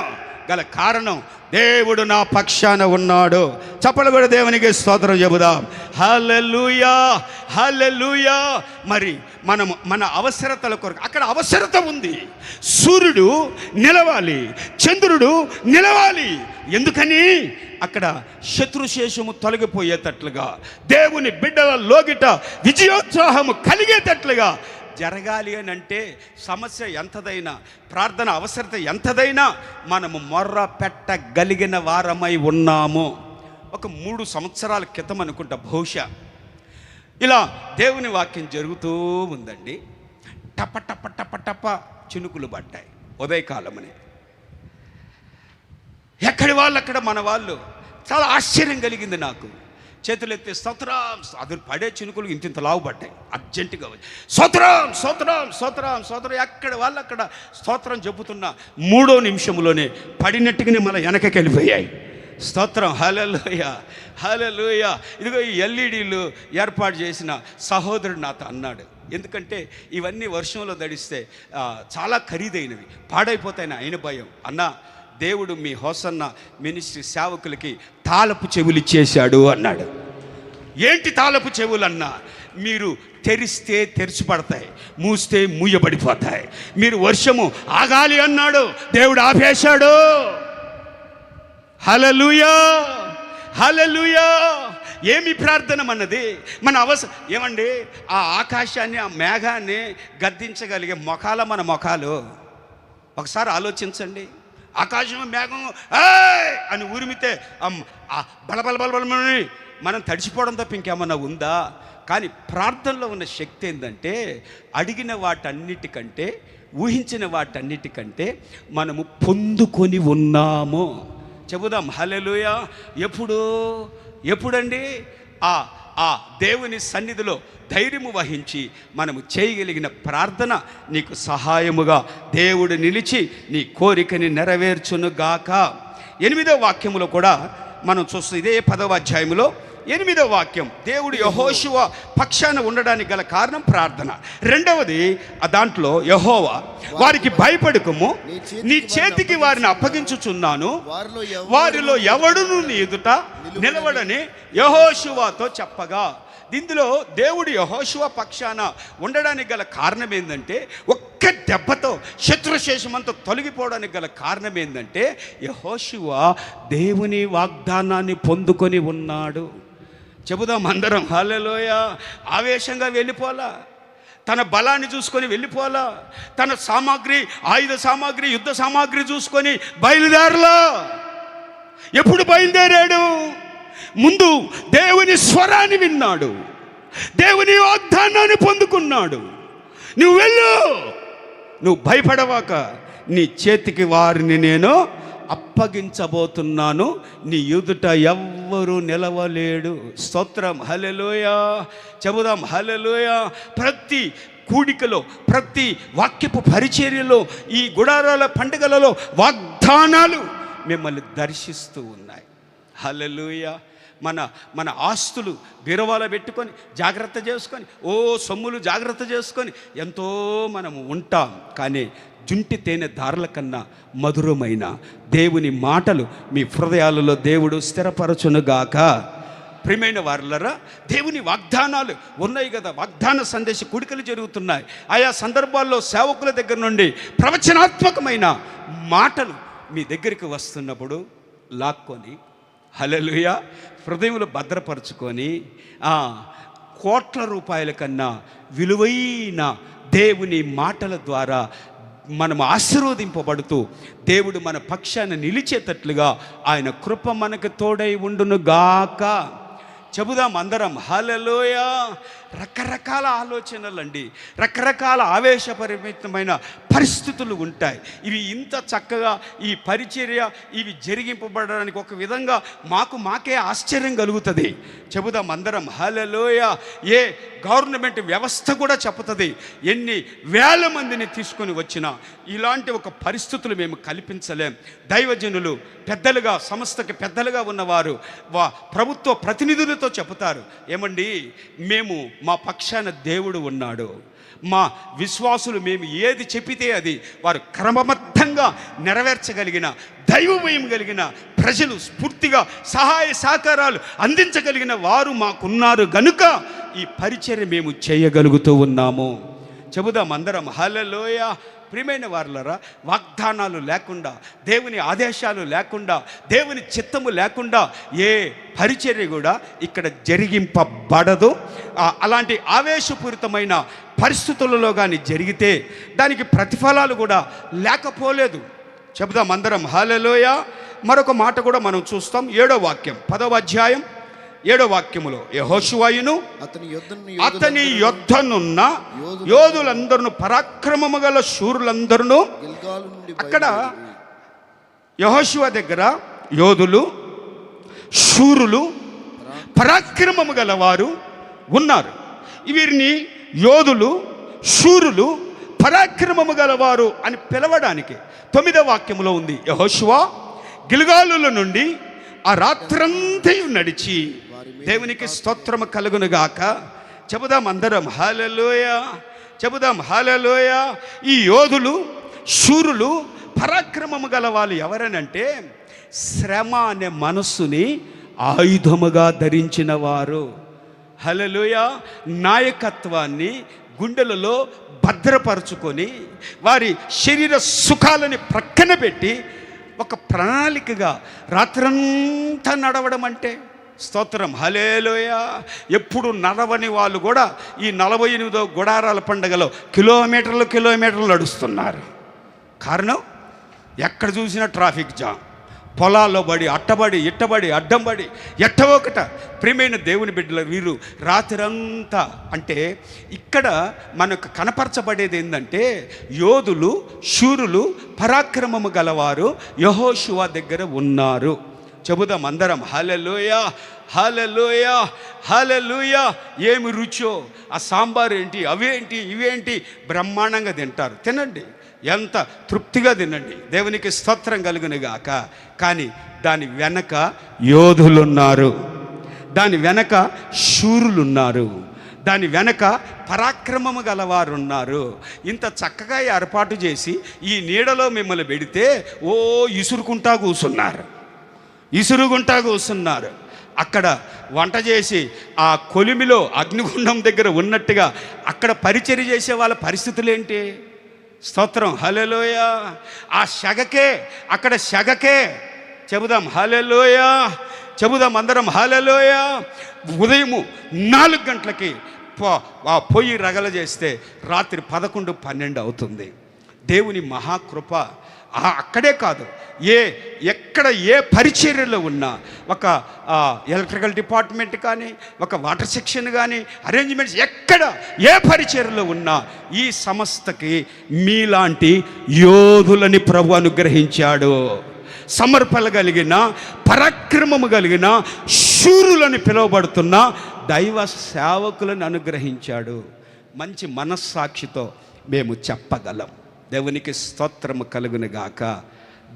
గల కారణం దేవుడు నా పక్షాన ఉన్నాడు. చప్పలు కూడా దేవునికి స్తోత్రం చెబుదాం. హల్లెలూయా, హల్లెలూయా. మరి మన అవసరతల కొరకు అక్కడ అవసరత ఉంది. సూర్యుడు నిలవాలి, చంద్రుడు నిలవాలి. ఎందుకని? అక్కడ శత్రుశేషము తొలగిపోయేటట్లుగా, దేవుని బిడ్డల లోగిట విజయోత్సాహము కలిగేటట్లుగా జరగాలి అని అంటే సమస్య ఎంతదైనా, ప్రార్థన అవసరత ఎంతదైనా మనము మొర్ర పెట్టగలిగిన వారమై ఉన్నాము. ఒక 3 సంవత్సరాల క్రితం అనుకుంటా బహుశా ఇలా దేవుని వాక్యం జరుగుతూ ఉందండి. టప టప టప టప చినుకులు పడ్డాయి ఉదయకాలమని. ఎక్కడి వాళ్ళు అక్కడ మన వాళ్ళు. చాలా ఆశ్చర్యం కలిగింది నాకు. చేతులు ఎత్తే స్తోత్రం, అది పడే చినుకులు ఇంత లావు పడ్డాయి అర్జెంటుగా. స్తోత్రం ఎక్కడ వాళ్ళు అక్కడ స్తోత్రం చెబుతున్న 3వ నిమిషంలోనే పడినట్టుగానే మన వెనకకి వెళ్ళిపోయాయి. స్తోత్రం హల్లెలూయా, హల్లెలూయా. ఇదిగో ఈ ఎల్ఈడీలు ఏర్పాటు చేసిన సహోదరుడు నాతో అన్నాడు, ఎందుకంటే ఇవన్నీ వర్షంలో తడిస్తే చాలా ఖరీదైనవి, పాడైపోతాయని ఆయన భయం. అన్నా, దేవుడు మీ హోసన్న మినిస్ట్రీ సేవకులకి తాళపు చెవులు ఇచ్చేశాడు అన్నాడు. ఏంటి తాళపు చెవులు అన్నా? మీరు తెరిస్తే తెరిచిపడతాయి, మూస్తే మూయబడిపోతాయి. మీరు వర్షము ఆగాలి అన్నాడు, దేవుడు ఆపేశాడు. హల్లెలూయా, హల్లెలూయా. ఏమి ప్రార్థన అన్నది? మన అవసరం ఏమండి? ఆ ఆకాశాన్ని, ఆ మేఘాన్ని గద్దించగలిగే మన మొఖాలు ఒకసారి ఆలోచించండి. ఆకాశం మేఘం ఏయ్ అని ఉరిమితే బలబలబలబలమని మనం తడిసిపోవడం తప్ప ఇంకేమన్నా ఉందా? కానీ ప్రార్థనలో ఉన్న శక్తి ఏంటంటే అడిగిన వాటన్నిటికంటే, ఊహించిన వాటన్నిటికంటే మనము పొందుకొని ఉన్నాము. చెబుదాం హల్లెలూయా. ఎప్పుడండి ఆ దేవుని సన్నిధిలో ధైర్యము వహించి మనము చేయగలిగిన ప్రార్థన నీకు సహాయముగా దేవుడు నిలిచి నీ కోరికని నెరవేర్చునుగాక. 8వ వాక్యములో కూడా మనం చూస్తాం, ఇదే 10వ అధ్యాయములో 8వ వాక్యం, దేవుడు యెహోషువ పక్షాన ఉండడానికి గల కారణం ప్రార్థన. రెండవది దాంట్లో యెహోవా వారికి భయపడకుము, నీ చేతికి వారిని అప్పగించుచున్నాను, వారిలో ఎవడును నీ ఎదుట నిలవడని యెహోషువతో చెప్పగా. ఇందులో దేవుడు యెహోషువ పక్షాన ఉండడానికి గల కారణం ఏంటంటే, ఒక్క దెబ్బతో శత్రుశేషమంతా తొలగిపోవడానికి గల కారణం ఏంటంటే యెహోషువ దేవుని వాగ్దానాన్ని పొందుకొని ఉన్నాడు. చెబుదాం అందరం హల్లెలూయా. ఆవేశంగా వెళ్ళిపోలా, తన బలాన్ని చూసుకొని వెళ్ళిపోలా, తన సామాగ్రి, ఆయుధ సామాగ్రి, యుద్ధ సామాగ్రి చూసుకొని బయలుదేరలా. ఎప్పుడు బయలుదేరాడు? ముందు దేవుని స్వరాన్ని విన్నాడు, దేవుని వాగ్దానాన్ని పొందుకున్నాడు. నువ్వు వెళ్ళు, నువ్వు భయపడవాక, నీ చేతికి వారిని నేను అప్పగించబోతున్నాను, నీ ఎదుట ఎవ్వరూ నిలవలేడు. స్తోత్రం హల్లెలూయా. చెబుదాం హల్లెలూయా. ప్రతి కూడికలో, ప్రతి వాక్యపు పరిచర్యలో, ఈ గుడారాల పండుగలలో వాగ్దానాలు మిమ్మల్ని దర్శిస్తూ ఉన్నాయి. హల్లెలూయా. మన ఆస్తులు బీరువాలో పెట్టుకొని జాగ్రత్త చేసుకొని, సొమ్ములు జాగ్రత్త చేసుకొని ఎంతో మనము ఉంటాం. కానీ జుంటి తేనె దారుల కన్నా మధురమైన దేవుని మాటలు మీ హృదయాలలో దేవుడు స్థిరపరచునుగాక. ప్రియమైన వారులరా, దేవుని వాగ్దానాలు ఉన్నాయి కదా, వాగ్దాన సందేశ కూడికలు జరుగుతున్నాయి. ఆయా సందర్భాల్లో సేవకుల దగ్గర నుండి ప్రవచనాత్మకమైన మాటలు మీ దగ్గరికి వస్తున్నప్పుడు లాక్కొని హల్లెలూయా హృదయంలో భద్రపరుచుకొని కోట్ల రూపాయల కన్నా విలువైన దేవుని మాటల ద్వారా మనం ఆశీర్వదింపబడుతూ దేవుడు మన పక్షాన నిలిచేటట్లుగా ఆయన కృప మనకు తోడై ఉండునుగాక. చెబుదాం అందరం హల్లెలూయా. రకరకాల ఆలోచనలండి, రకరకాల ఆవేశపరిమితమైన పరిస్థితులు ఉంటాయి. ఇవి ఇంత చక్కగా ఈ పరిచర్య ఇవి జరిగింపబడడానికి ఒక విధంగా మాకే ఆశ్చర్యం కలుగుతుంది. చెబుదాం అందరం హల్లెలూయా. ఏ గవర్నమెంట్ వ్యవస్థ కూడా చెప్తుంది, ఎన్ని వేల మందిని తీసుకొని వచ్చినా ఇలాంటి ఒక పరిస్థితులు మేము కల్పించలేం. దైవజనులు పెద్దలుగా, సంస్థకి పెద్దలుగా ఉన్నవారు ప్రభుత్వ ప్రతినిధులతో చెబుతారు, ఏమండి మేము మా పక్షాన దేవుడు ఉన్నాడు, మా విశ్వాసులు మేము ఏది చెప్పితే అది వారు క్రమబద్ధంగా నెరవేర్చగలిగిన, దైవభయం కలిగిన ప్రజలు, స్ఫూర్తిగా సహాయ సహకారాలు అందించగలిగిన వారు మాకున్నారు గనుక ఈ పరిచర్య మేము చేయగలుగుతూ ఉన్నాము. చెబుదాం అందరం హల్లెలూయా. ప్రియమైన వారులరా, వాగ్దానాలు లేకుండా, దేవుని ఆదేశాలు లేకుండా, దేవుని చిత్తము లేకుండా ఏ పరిచర్య కూడా ఇక్కడ జరిగింపబడదు. అలాంటి ఆవేశపూరితమైన పరిస్థితులలో కానీ జరిగితే దానికి ప్రతిఫలాలు కూడా లేకపోలేదు. చెబుదాం అందరం హల్లెలూయా. మరొక మాట కూడా మనం చూస్తాం. 7వ వాక్యం 10వ అధ్యాయం 7వ వాక్యములో, యెహోషువయును అతని యొద్దనున్న యోధులందరూ, పరాక్రమము గల శూరులందరూ, అక్కడ యెహోషువ దగ్గర యోధులు, శూరులు, పరాక్రమము గల వారు ఉన్నారు. వీరిని యోధులు, శూరులు, పరాక్రమము గలవారు అని పిలవడానికి 9వ వాక్యములో ఉంది, యెహోషువ గిల్గాలుల నుండి ఆ రాత్రంతయు నడిచి, దేవునికి స్తోత్రము కలుగునుగాక. చెబుదాం అందరం హల్లెలూయా. చెబుదాం హల్లెలూయా. ఈ యోధులు, శూరులు, పరాక్రమము గల వాళ్ళు ఎవరనంటే శ్రమ అనే మనస్సుని ఆయుధముగా ధరించిన వారు. హల్లెలూయా. నాయకత్వాన్ని గుండెలలో భద్రపరుచుకొని వారి శరీర సుఖాలని ప్రక్కన పెట్టి ఒక ప్రణాళికగా రాత్రంతా నడవడం అంటే స్తోత్రం హల్లెలూయా. ఎప్పుడు నడవని వాళ్ళు కూడా ఈ 48వ గుడారాల పండుగలో కిలోమీటర్లు నడుస్తున్నారు. కారణం ఎక్కడ చూసినా ట్రాఫిక్ జామ్, పొలాల్లో పడి అట్టబడి ఇట్టబడి అడ్డంబడి ఎట్ట ఒకట. ప్రియమైన దేవుని బిడ్డల వీరు రాత్రంతా, అంటే ఇక్కడ మనకు కనపరచబడేది ఏంటంటే యోధులు, శూరులు, పరాక్రమము గలవారు యెహోషువ దగ్గర ఉన్నారు. చెబుదాం అందరం హల్లెలూయా, హల్లెలూయా, హల్లెలూయా. ఏమి రుచో ఆ సాంబార్ ఏంటి, అవేంటి ఇవేంటి, బ్రహ్మాండంగా తింటారు. తినండి, ఎంత తృప్తిగా తినండి, దేవునికి స్తోత్రం కలుగునుగాక. కానీ దాని వెనక యోధులున్నారు, దాని వెనక శూరులున్నారు, దాని వెనక పరాక్రమము గలవారు ఉన్నారు. ఇంత చక్కగా ఏర్పాటు చేసి ఈ నీడలో మిమ్మల్ని పెడితే ఓ ఇసురుకుంటా కూర్చున్నారు, ఇసురుగుంటా కూర్చున్నారు. అక్కడ వంట చేసి ఆ కొలిమిలో అగ్నిగుండం దగ్గర ఉన్నట్టుగా అక్కడ పరిచర్య చేసే వాళ్ళ పరిస్థితులు ఏంటి? స్తోత్రం, హల్లెలూయా. ఆ సెగకే, అక్కడ సెగకే చెబుదాం హల్లెలూయా, చెబుదాం అందరం హల్లెలూయా. ఉదయము 4 గంటలకి ఆ పొయ్యి రగల చేస్తే రాత్రి 11, 12 అవుతుంది. దేవుని మహాకృప. అక్కడే కాదు, ఎక్కడ ఏ పరిచర్యలో ఉన్నా, ఒక ఎలక్ట్రికల్ డిపార్ట్మెంట్ కానీ, ఒక వాటర్ సెక్షన్ కానీ, అరేంజ్మెంట్స్ ఎక్కడ ఏ పరిచర్యలో ఉన్నా ఈ సంస్థకి మీలాంటి యోధులని ప్రభు అనుగ్రహించాడు. సమర్పణ కలిగిన, పరాక్రమము కలిగిన, శూరులని పిలువబడుతున్న దైవ సేవకులను అనుగ్రహించాడు. మంచి మనస్సాక్షితో మేము చెప్పగలం. దేవునికి స్తోత్రము కలుగునుగాక.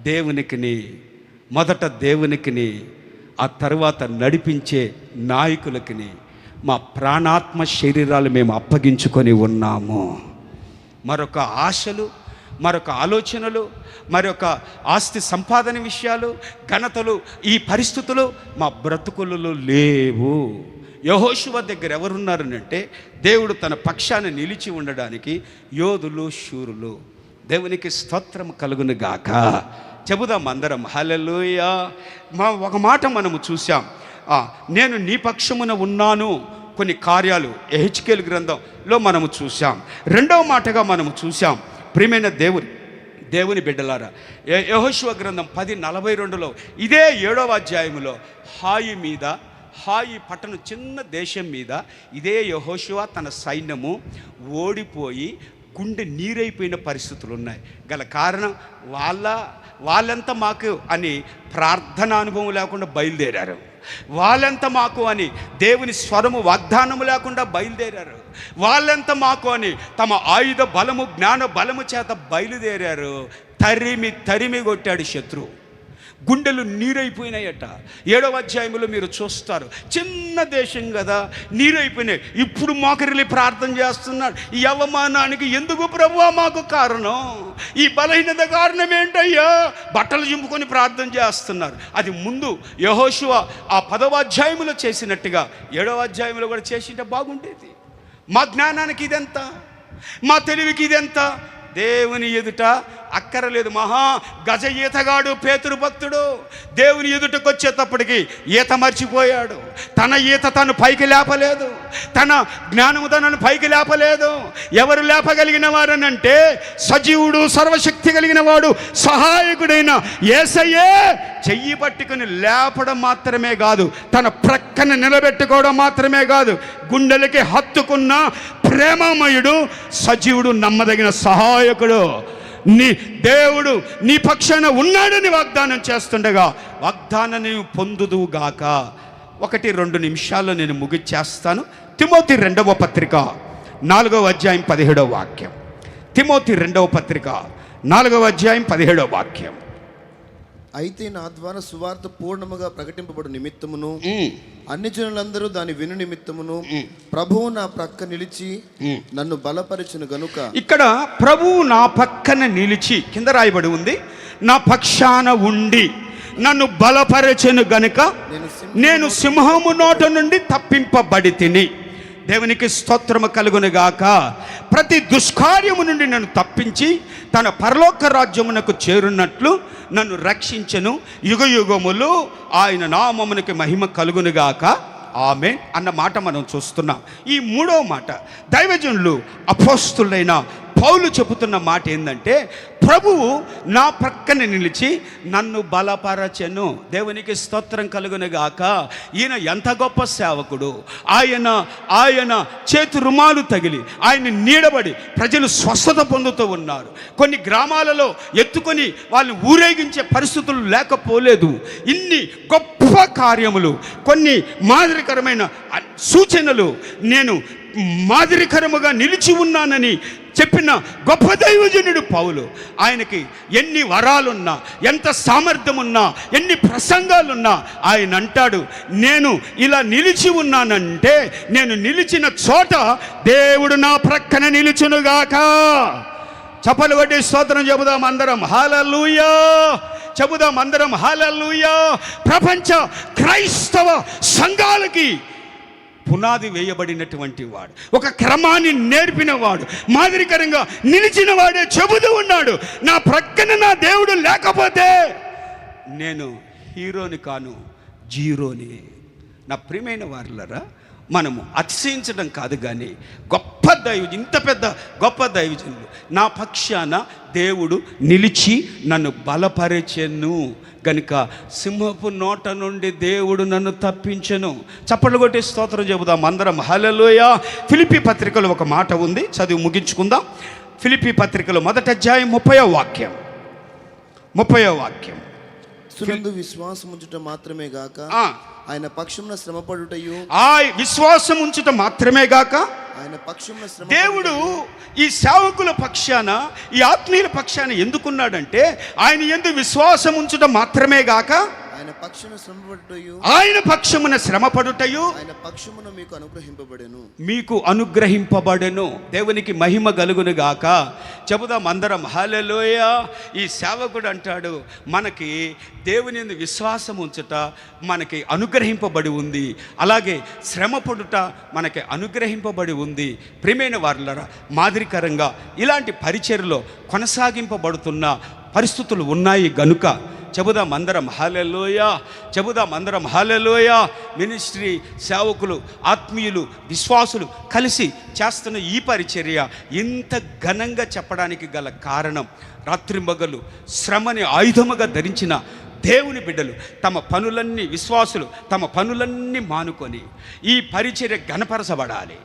దేవునికిని, మొదట దేవునికిని, ఆ తర్వాత నడిపించే నాయకులకిని మా ప్రాణాత్మ శరీరాలు మేము అప్పగించుకొని ఉన్నాము. మరొక ఆశలు, మరొక ఆలోచనలు, మరొక ఆస్తి సంపాదన విషయాలు, ఘనతలు, ఈ పరిస్థితులు మా బ్రతుకులలో లేవు. యెహోషువ దగ్గర ఎవరున్నారనంటే దేవుడు తన పక్షాన నిలిచి ఉండడానికి యోధులు, శూరులు. దేవునికి స్తోత్రం కలుగునుగాక. చెబుదాం అందరం హల్లెలూయా. ఒక మాట మనము చూసాం, నేను నీ పక్షమున ఉన్నాను. కొన్ని కార్యాలు యెహెజ్కేలు గ్రంథంలో మనము చూసాం. రెండవ మాటగా మనము చూసాం, ప్రియమైన దేవుని బిడ్డలారా, యెహోషువ గ్రంథం 10:42లో ఇదే 7వ అధ్యాయంలో హాయి మీద, హాయి పట్టణం చిన్న దేశం మీద ఇదే యెహోషువ తన సైన్యము ఓడిపోయి గుండె నీరైపోయిన పరిస్థితులు ఉన్నాయి. గల కారణం వాళ్ళంతా మాకు అని ప్రార్థన అనుభవం లేకుండా బయలుదేరారు. వాళ్ళంతా మాకు అని దేవుని స్వరము వాగ్దానము లేకుండా బయలుదేరారు. వాళ్ళంతా మాకు అని తమ ఆయుధ బలము, జ్ఞాన బలము చేత బయలుదేరారు. తరిమి కొట్టాడు శత్రువు. గుండెలు నీరైపోయినాయట. 7వ అధ్యాయంలో మీరు చూస్తారు, చిన్న దేశం కదా, నీరైపోయినాయి. ఇప్పుడు మోకరిల్లి ప్రార్థన చేస్తున్నాడు. ఈ అవమానానికి ఎందుకు ప్రభువా మాకు కారణం? ఈ బలహీనత కారణం ఏంటయ్యా? బట్టలు చింపుకొని ప్రార్థన చేస్తున్నారు. అది ముందు యెహోషువ ఆ 10వ అధ్యాయంలో చేసినట్టుగా 7వ అధ్యాయంలో కూడా చేసింటే బాగుండేది. మా జ్ఞానానికి ఇదెంత, మా తెలివికి ఇదెంత? దేవుని ఎదుట అక్కరలేదు. మహా గజ ఈతగాడు పేతురు భక్తుడు దేవుని ఎదుటకు వచ్చేటప్పటికి ఈత మర్చిపోయాడు. తన ఈత తను పైకి లేపలేదు, తన జ్ఞానము తనను పైకి లేపలేదు. ఎవరు లేపగలిగిన వారనంటే సజీవుడు, సర్వశక్తి కలిగిన వాడు, సహాయకుడైన యేసయ్యే చెయ్యి పట్టుకుని లేపడం మాత్రమే కాదు, తన ప్రక్కన నిలబెట్టుకోవడం మాత్రమే కాదు, గుండెలకి హత్తుకున్న ప్రేమమయుడు, సజీవుడు, నమ్మదగిన సహాయకుడు. నీ దేవుడు నీ పక్షాన ఉన్నాడని వాగ్దానం చేస్తుండగా వాగ్దానం నీవు పొందుదువుగాక. 1-2 నిమిషాల్లో నేను ముగిచ్చేస్తాను. తిమోతి 2వ పత్రిక 4వ అధ్యాయం 17వ వాక్యం. తిమోతి 2వ పత్రిక 4వ అధ్యాయం 17వ వాక్యం. అయితే నా ద్వారా సువార్త పూర్ణముగా ప్రకటింపబడు నిమిత్తమును అన్ని జనులందరూ దాని విను నిమిత్తమును ప్రభువు నా ప్రక్క నిలిచి నన్ను బలపరిచును గనుక. ఇక్కడ ప్రభువు నా పక్కన నిలిచి, కింద రాయబడి ఉంది, నా పక్షాన ఉండి నన్ను బలపరచెను గనుక నేను సింహము నోట నుండి తప్పింపబడి తిని. దేవునికి స్తోత్రము కలుగునుగాక. ప్రతి దుష్కార్యము నుండి నన్ను తప్పించి తన పరలోక రాజ్యమునకు చేరున్నట్లు నన్ను రక్షించెను. యుగయుగములు ఆయన నామమునికి మహిమ కలుగునుగాక. ఆమేన్ అన్న మాట మనం చూస్తున్నాం. ఈ 3వ మాట, దైవజనులు అపోస్తులైన పౌలు చెబుతున్న మాట ఏంటంటే, ప్రభువు నా ప్రక్కన నిలిచి నన్ను బలపరచెను. దేవునికి స్తోత్రం కలుగునుగాక. ఈయన ఎంత గొప్ప సేవకుడు. ఆయన చేతి రుమాలు తగిలి ఆయన నీడబడి ప్రజలు స్వస్థత పొందుతూ ఉన్నారు. కొన్ని గ్రామాలలో ఎత్తుకొని వాళ్ళని ఊరేగించే పరిస్థితులు లేకపోలేదు. ఇన్ని గొప్ప కార్యములు, కొన్ని మాదిరికరమైన సూచనలు, నేను మాదిరికరముగా నిలిచి ఉన్నానని చెప్పిన గొప్ప దైవజనుడు పౌలు. ఆయనకి ఎన్ని వరాలున్నా, ఎంత సామర్థ్యం ఉన్నా, ఎన్ని ప్రసంగాలున్నా ఆయన అంటాడు, నేను ఇలా నిలిచి ఉన్నానంటే నేను నిలిచిన చోట దేవుడు నా ప్రక్కన నిలుచునుగాక. చప్పలు కొట్టి స్తోత్రం చెబుదాం అందరం, హల్లెలూయా. చెబుదాం అందరం, హల్లెలూయా. ప్రపంచ క్రైస్తవ సంఘాలకి పునాది వేయబడినటువంటి వాడు, ఒక క్రమాన్ని నేర్పిన వాడు, మాదిరికరంగా నిలిచిన వాడే చెబుతూ ఉన్నాడు, నా ప్రక్కన నా దేవుడు లేకపోతే నేను హీరోని కాను, జీరోని. నా ప్రియమైన వారులరా, మనము అతిశయించడం కాదు కానీ గొప్ప దైవజనులు, ఇంత పెద్ద గొప్ప దైవజనులు నా పక్షాన దేవుడు నిలిచి నన్ను బలపరిచెను గనుక సింహపు నోట నుండి దేవుడు నన్ను తప్పించెను. చప్పట్లు కొట్టి స్తోత్రం చెబుదాం అందరం, హల్లెలూయా. ఫిలిప్పీ పత్రికలో ఒక మాట ఉంది, చదివి ముగించుకుందాం. ఫిలిప్పీ పత్రికలో 1వ అధ్యాయం 30వ వాక్యం. సునందు విశ్వాసం ఉంచుట మాత్రమే గాక ఆయన పక్షమున శ్రమపడుటయు, విశ్వాసం ఉంచుట మాత్రమే గాక ఆయన పక్షమున శ్రమ. దేవుడు ఈ సేవకుల పక్షాన, ఈ ఆత్మీయుల పక్షాన ఎందుకున్నాడంటే, ఆయన యందు విశ్వాసం ఉంచుట మాత్రమే గాక ఆయన పక్షమున శ్రమపడుటయు, ఆయన పక్షమున శ్రమపడుటయు ఆయన పక్షమున మీకు అనుగ్రహింపబడెను. దేవునికి మహిమ కలుగును గాక. చెబుదాం అందరం, హల్లెలూయా. ఈ సేవకుడు అంటాడు, మనకి దేవుని యందు విశ్వాసం ఉంచుట మనకి అనుగ్రహింపబడి ఉంది, అలాగే శ్రమపడుట మనకి అనుగ్రహింపబడి ఉంది. ప్రియమైన వారులారా, మాదిరికరంగా ఇలాంటి పరిచర్యలో కొనసాగింపబడుతున్న పరిస్థితులు ఉన్నాయి గనుక చెబుదాం అందరం హల్లెలూయా. చెబుదాం అందరం హల్లెలూయా. మినిస్ట్రీ సేవకులు, ఆత్మీయులు, విశ్వాసులు కలిసి చేస్తున్న ఈ పరిచర్య ఇంత ఘనంగా చెప్పడానికి గల కారణం, రాత్రింబగలు శ్రమని ఆయుధముగా ధరించిన దేవుని బిడ్డలు తమ పనులన్నీ, విశ్వాసులు తమ పనులన్నీ మానుకొని ఈ పరిచర్య ఘనపరచబడాలి.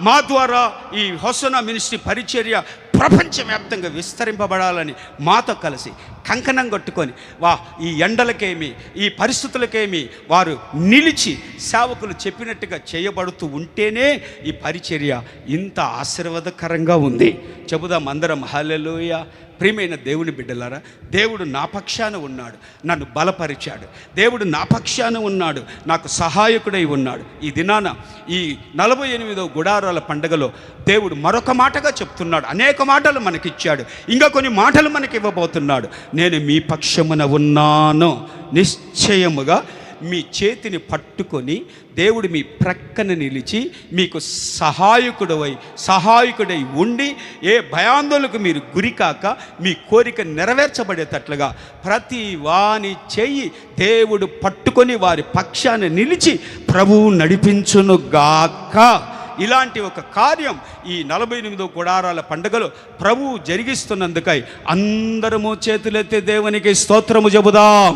మా ద్వారా ఈ హోసనా మినిస్ట్రీ పరిచర్య ప్రపంచవ్యాప్తంగా విస్తరింపబడాలని మాతో కలిసి కంకణం కట్టుకొని ఈ ఎండలకేమి, ఈ పరిస్థితులకేమి వారు నిలిచి సేవకులు చెప్పినట్టుగా చేయబడుతూ ఉంటేనే ఈ పరిచర్య ఇంత ఆశీర్వాదకరంగా ఉంది. చెబుదాం అందరం హల్లెలూయా. ప్రియమైన దేవుని బిడ్డలారా, దేవుడు నా పక్షాన ఉన్నాడు, నన్ను బలపరిచాడు. దేవుడు నా పక్షాన ఉన్నాడు, నాకు సహాయకుడై ఉన్నాడు. ఈ దినాన ఈ 48వ గుడారాల పండుగలో దేవుడు మరొక మాటగా చెప్తున్నాడు. అనేక మాటలు మనకిచ్చాడు, ఇంకా కొన్ని మాటలు మనకి ఇవ్వబోతున్నాడు. నేను మీ పక్షమున ఉన్నాను, నిశ్చయముగా మీ చేతిని పట్టుకొని దేవుడు మీ ప్రక్కన నిలిచి మీకు సహాయకుడై ఉండి ఏ భయాందోళనకు మీరు గురికాక మీ కోరిక నెరవేర్చబడేటట్లుగా ప్రతి వాని చెయ్యి దేవుడు పట్టుకొని వారి పక్షాన నిలిచి ప్రభువు నడిపించునుగాక. ఇలాంటి ఒక కార్యం ఈ 48వ గుడారాల పండుగలో ప్రభువు జరిగిస్తున్నందుకై అందరము చేతులెత్తి దేవునికి స్తోత్రము చెబుదాం.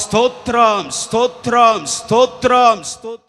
స్తోత్రం, స్తోత్రం, స్తోత్రం, స్తోత్రం.